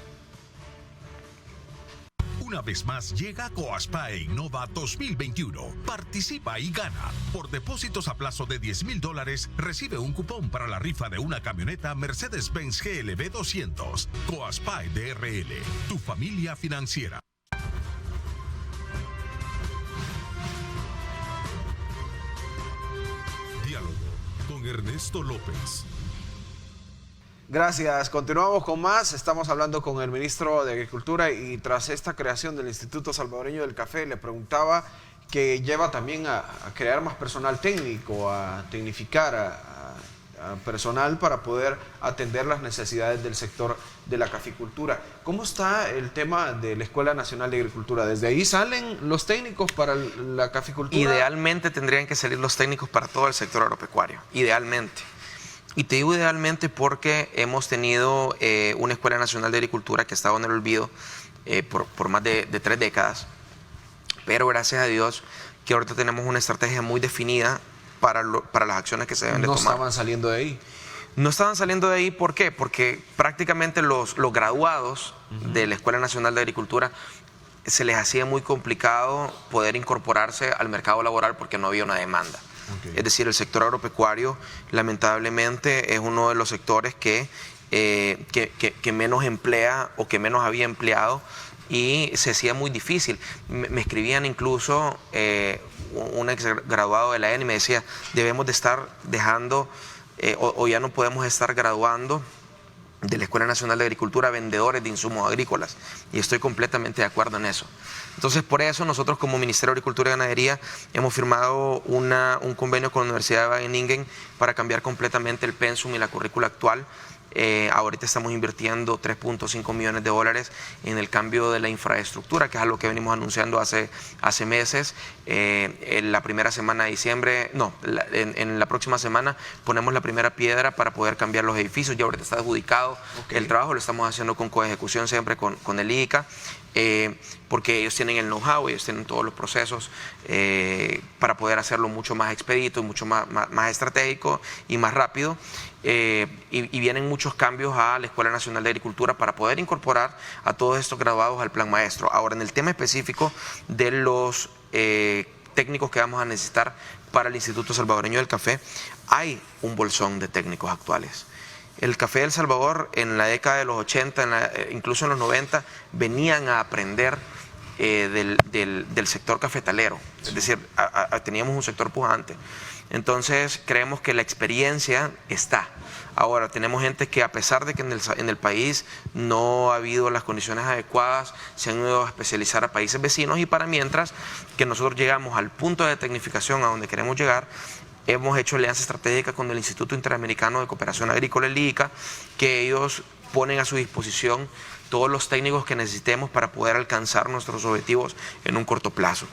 Una vez más llega Coaspae Innova 2021. Participa y gana. Por depósitos a plazo de $10,000 recibe un cupón para la rifa de una camioneta Mercedes-Benz GLB 200. Coaspae DRL, tu familia financiera. Diálogo con Ernesto López. Gracias. Continuamos con más. Estamos hablando con el ministro de Agricultura y tras esta creación del Instituto Salvadoreño del Café, le preguntaba que lleva también a crear más personal técnico, a tecnificar a personal para poder atender las necesidades del sector de la caficultura. ¿Cómo está el tema de la Escuela Nacional de Agricultura? ¿Desde ahí salen los técnicos para la caficultura? Idealmente tendrían que salir los técnicos para todo el sector agropecuario, idealmente. Y te digo idealmente porque hemos tenido una Escuela Nacional de Agricultura que ha estado en el olvido por más de 3 décadas, pero gracias a Dios que ahorita tenemos una estrategia muy definida para las acciones que se deben de tomar. ¿No estaban saliendo de ahí? No estaban saliendo de ahí, ¿por qué? Porque prácticamente los graduados de la Escuela Nacional de Agricultura se les hacía muy complicado poder incorporarse al mercado laboral porque no había una demanda. Okay. Es decir, el sector agropecuario lamentablemente es uno de los sectores que menos emplea o que menos había empleado y se hacía muy difícil. Me escribían incluso un ex graduado de la ENI y me decía, debemos de estar dejando o ya no podemos estar graduando de la Escuela Nacional de Agricultura vendedores de insumos agrícolas, y estoy completamente de acuerdo en eso. Entonces, por eso nosotros como Ministerio de Agricultura y Ganadería hemos firmado un convenio con la Universidad de Wageningen para cambiar completamente el pensum y la currícula actual. Ahorita estamos invirtiendo $3.5 millones en el cambio de la infraestructura, que es algo que venimos anunciando hace meses. En la primera semana de diciembre, en la próxima semana ponemos la primera piedra para poder cambiar los edificios. Ya ahorita está adjudicado el trabajo, lo estamos haciendo con coejecución siempre con el ICA. Porque ellos tienen el know-how, ellos tienen todos los procesos para poder hacerlo mucho más expedito, mucho más estratégico y más rápido. Y vienen muchos cambios a la Escuela Nacional de Agricultura para poder incorporar a todos estos graduados al plan maestro. Ahora, en el tema específico de los técnicos que vamos a necesitar para el Instituto Salvadoreño del Café, hay un bolsón de técnicos actuales. El café de El Salvador en la década de los 80, incluso en los 90, venían a aprender del sector cafetalero. Es decir, teníamos un sector pujante. Entonces, creemos que la experiencia está. Ahora, tenemos gente que a pesar de que en el país no ha habido las condiciones adecuadas, se han ido a especializar a países vecinos, y para mientras que nosotros llegamos al punto de tecnificación a donde queremos llegar, hemos hecho alianza estratégica con el Instituto Interamericano de Cooperación Agrícola, el ICA, que ellos ponen a su disposición todos los técnicos que necesitemos para poder alcanzar nuestros objetivos en un corto plazo.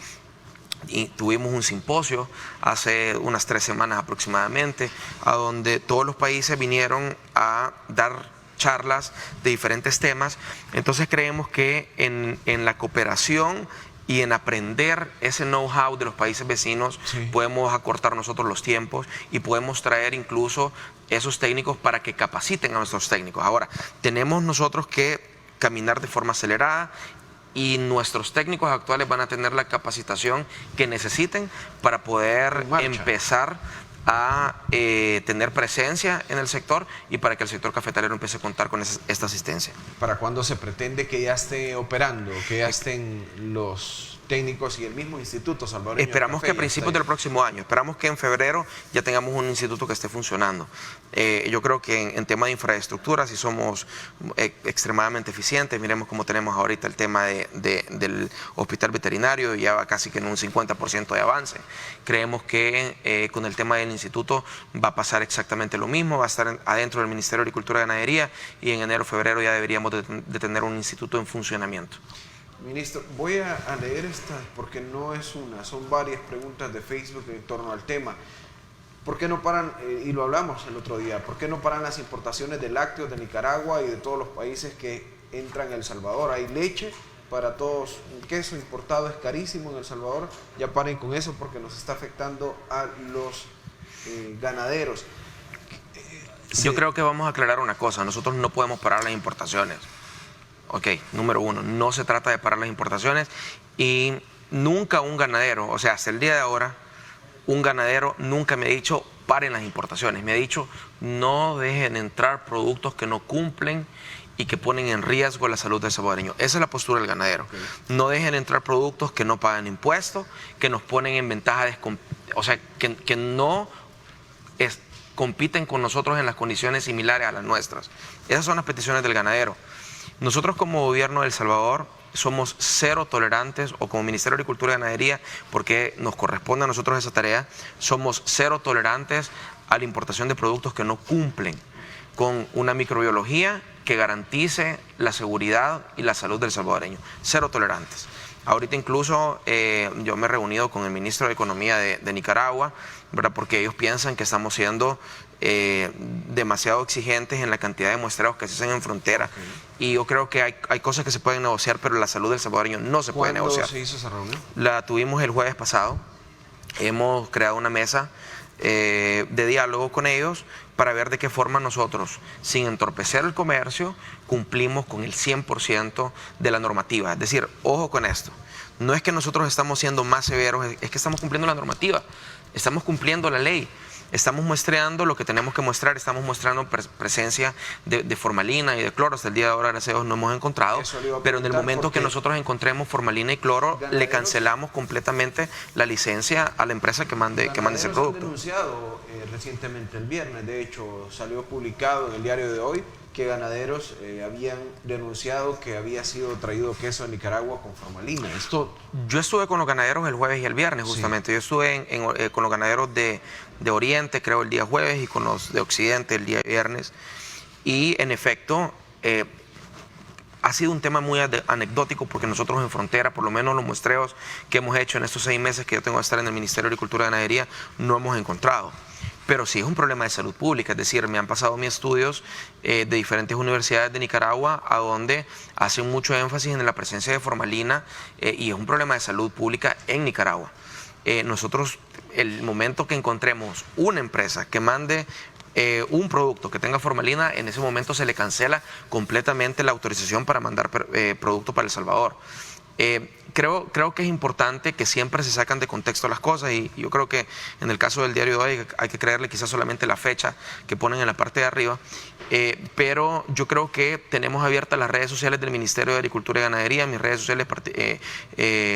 Y tuvimos un simposio hace unas 3 semanas aproximadamente, a donde todos los países vinieron a dar charlas de diferentes temas. Entonces creemos que en la cooperación y en aprender ese know-how de los países vecinos, podemos acortar nosotros los tiempos y podemos traer incluso esos técnicos para que capaciten a nuestros técnicos. Ahora, tenemos nosotros que caminar de forma acelerada y nuestros técnicos actuales van a tener la capacitación que necesiten para poder empezar a tener presencia en el sector y para que el sector cafetalero empiece a contar con esta asistencia. ¿Para cuándo se pretende que ya esté operando, que ya estén los técnicos y el mismo Instituto Salvadoreño? Esperamos que a principios del próximo año, esperamos que en febrero ya tengamos un instituto que esté funcionando. Yo creo que en tema de infraestructura sí somos extremadamente eficientes. Miremos cómo tenemos ahorita el tema del hospital veterinario, ya va casi que en un 50% de avance. Creemos que con el tema del instituto va a pasar exactamente lo mismo, va a estar adentro del Ministerio de Agricultura y Ganadería y en enero o febrero ya deberíamos de tener un instituto en funcionamiento. Ministro, voy a leer esta porque no es una, son varias preguntas de Facebook en torno al tema. ¿Por qué no paran, y lo hablamos el otro día, por qué no paran las importaciones de lácteos de Nicaragua y de todos los países que entran a El Salvador? Hay leche para todos, el queso importado es carísimo en El Salvador, ya paren con eso porque nos está afectando a los ganaderos. Yo creo que vamos a aclarar una cosa, nosotros no podemos parar las importaciones. Ok, número 1, no se trata de parar las importaciones y nunca un ganadero, o sea, hasta el día de ahora, un ganadero nunca me ha dicho paren las importaciones, me ha dicho no dejen entrar productos que no cumplen y que ponen en riesgo la salud del salvadoreño. Esa es la postura del ganadero. Okay. No dejen entrar productos que no pagan impuestos, que nos ponen en ventaja, o sea, que no compiten con nosotros en las condiciones similares a las nuestras. Esas son las peticiones del ganadero. Nosotros como gobierno de El Salvador somos cero tolerantes, o como Ministerio de Agricultura y Ganadería, porque nos corresponde a nosotros esa tarea, somos cero tolerantes a la importación de productos que no cumplen con una microbiología que garantice la seguridad y la salud del salvadoreño. Cero tolerantes. Ahorita incluso yo me he reunido con el ministro de Economía de Nicaragua, ¿verdad? Porque ellos piensan que estamos siendo demasiado exigentes en la cantidad de muestreos que se hacen en frontera. Y yo creo que hay cosas que se pueden negociar, pero la salud del salvadoreño no se puede negociar. ¿Cuándo se hizo esa reunión? La tuvimos el jueves pasado. Hemos creado una mesa de diálogo con ellos para ver de qué forma nosotros, sin entorpecer el comercio, cumplimos con el 100% de la normativa. Es decir, ojo con esto, no es que nosotros estamos siendo más severos, es que estamos cumpliendo la normativa, estamos cumpliendo la ley. Estamos muestreando lo que tenemos que mostrar, estamos mostrando presencia de formalina y de cloro. Hasta el día de ahora, gracias a Dios, no hemos encontrado, pero en el momento que nosotros encontremos formalina y cloro, le cancelamos completamente la licencia a la empresa que mande ese producto. Han denunciado recientemente el viernes, de hecho salió publicado en el diario de hoy, que ganaderos habían denunciado que había sido traído queso a Nicaragua con formalina. Yo estuve con los ganaderos el jueves y el viernes, justamente. Sí. Yo estuve con los ganaderos de Oriente, creo, el día jueves, y con los de Occidente el día viernes. Y, en efecto, ha sido un tema muy anecdótico porque nosotros en frontera, por lo menos los muestreos que hemos hecho en estos 6 meses que yo tengo que estar en el Ministerio de Agricultura y Ganadería, no hemos encontrado. Pero sí es un problema de salud pública, es decir, me han pasado mis estudios de diferentes universidades de Nicaragua a donde hacen mucho énfasis en la presencia de formalina y es un problema de salud pública en Nicaragua. Nosotros, el momento que encontremos una empresa que mande un producto que tenga formalina, en ese momento se le cancela completamente la autorización para mandar producto para El Salvador. Creo que es importante que siempre se sacan de contexto las cosas y yo creo que en el caso del diario de hoy hay que creerle quizás solamente la fecha que ponen en la parte de arriba, pero yo creo que tenemos abiertas las redes sociales del Ministerio de Agricultura y Ganadería, mis redes sociales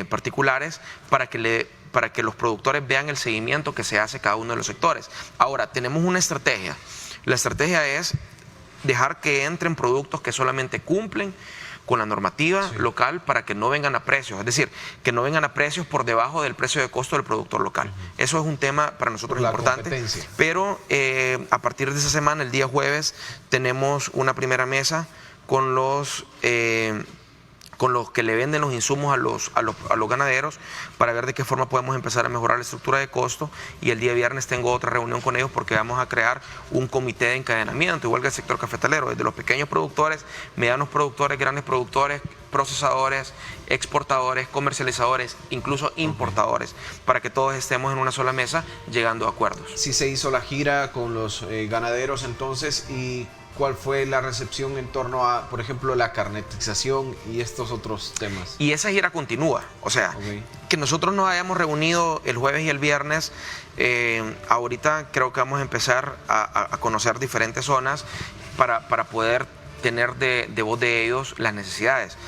particulares, para que los productores vean el seguimiento que se hace cada uno de los sectores. Ahora, tenemos una estrategia. La estrategia es dejar que entren productos que solamente cumplen con la normativa local para que no vengan a precios, es decir, que no vengan a precios por debajo del precio de costo del productor local. Eso es un tema para nosotros importante, pero a partir de esa semana, el día jueves, tenemos una primera mesa con los que le venden los insumos a los ganaderos para ver de qué forma podemos empezar a mejorar la estructura de costo, y el día viernes tengo otra reunión con ellos porque vamos a crear un comité de encadenamiento, igual que el sector cafetalero, desde los pequeños productores, medianos productores, grandes productores, procesadores, exportadores, comercializadores, incluso importadores, para que todos estemos en una sola mesa llegando a acuerdos. Sí se hizo la gira con los ganaderos entonces, y ¿cuál fue la recepción en torno a, por ejemplo, la carnetización y estos otros temas? Y esa gira continúa, o sea, que nosotros nos hayamos reunido el jueves y el viernes, ahorita creo que vamos a empezar a conocer diferentes zonas para poder tener de voz de ellos las necesidades.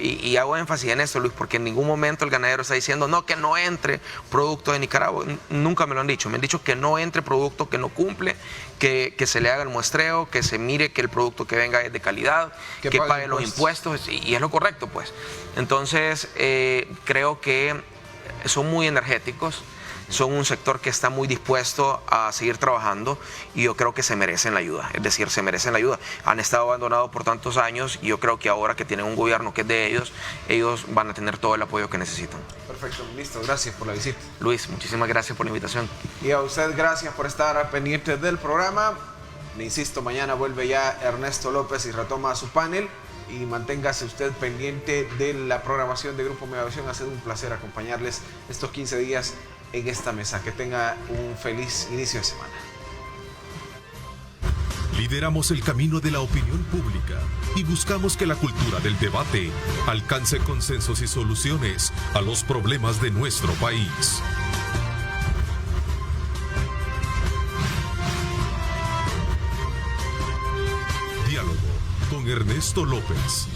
Y hago énfasis en esto, Luis, porque en ningún momento el ganadero está diciendo no, que no entre producto de Nicaragua. Nunca me lo han dicho. Me han dicho que no entre producto que no cumple, que se le haga el muestreo, que se mire que el producto que venga es de calidad, que pague los impuestos, y es lo correcto, pues. Entonces, creo que son muy energéticos, son un sector que está muy dispuesto a seguir trabajando, y yo creo que se merecen la ayuda, es decir, se merecen la ayuda. Han estado abandonados por tantos años, y yo creo que ahora que tienen un gobierno que es de ellos van a tener todo el apoyo que necesitan. Perfecto, listo, gracias por la visita. Luis, muchísimas gracias por la invitación. Y a usted gracias por estar pendiente del programa. Le insisto, mañana vuelve ya Ernesto López y retoma su panel. Y manténgase usted pendiente de la programación de Grupo Megavisión. Ha sido un placer acompañarles estos 15 días en esta mesa. Que tenga un feliz inicio de semana. Lideramos el camino de la opinión pública y buscamos que la cultura del debate alcance consensos y soluciones a los problemas de nuestro país. Diálogo con Ernesto López.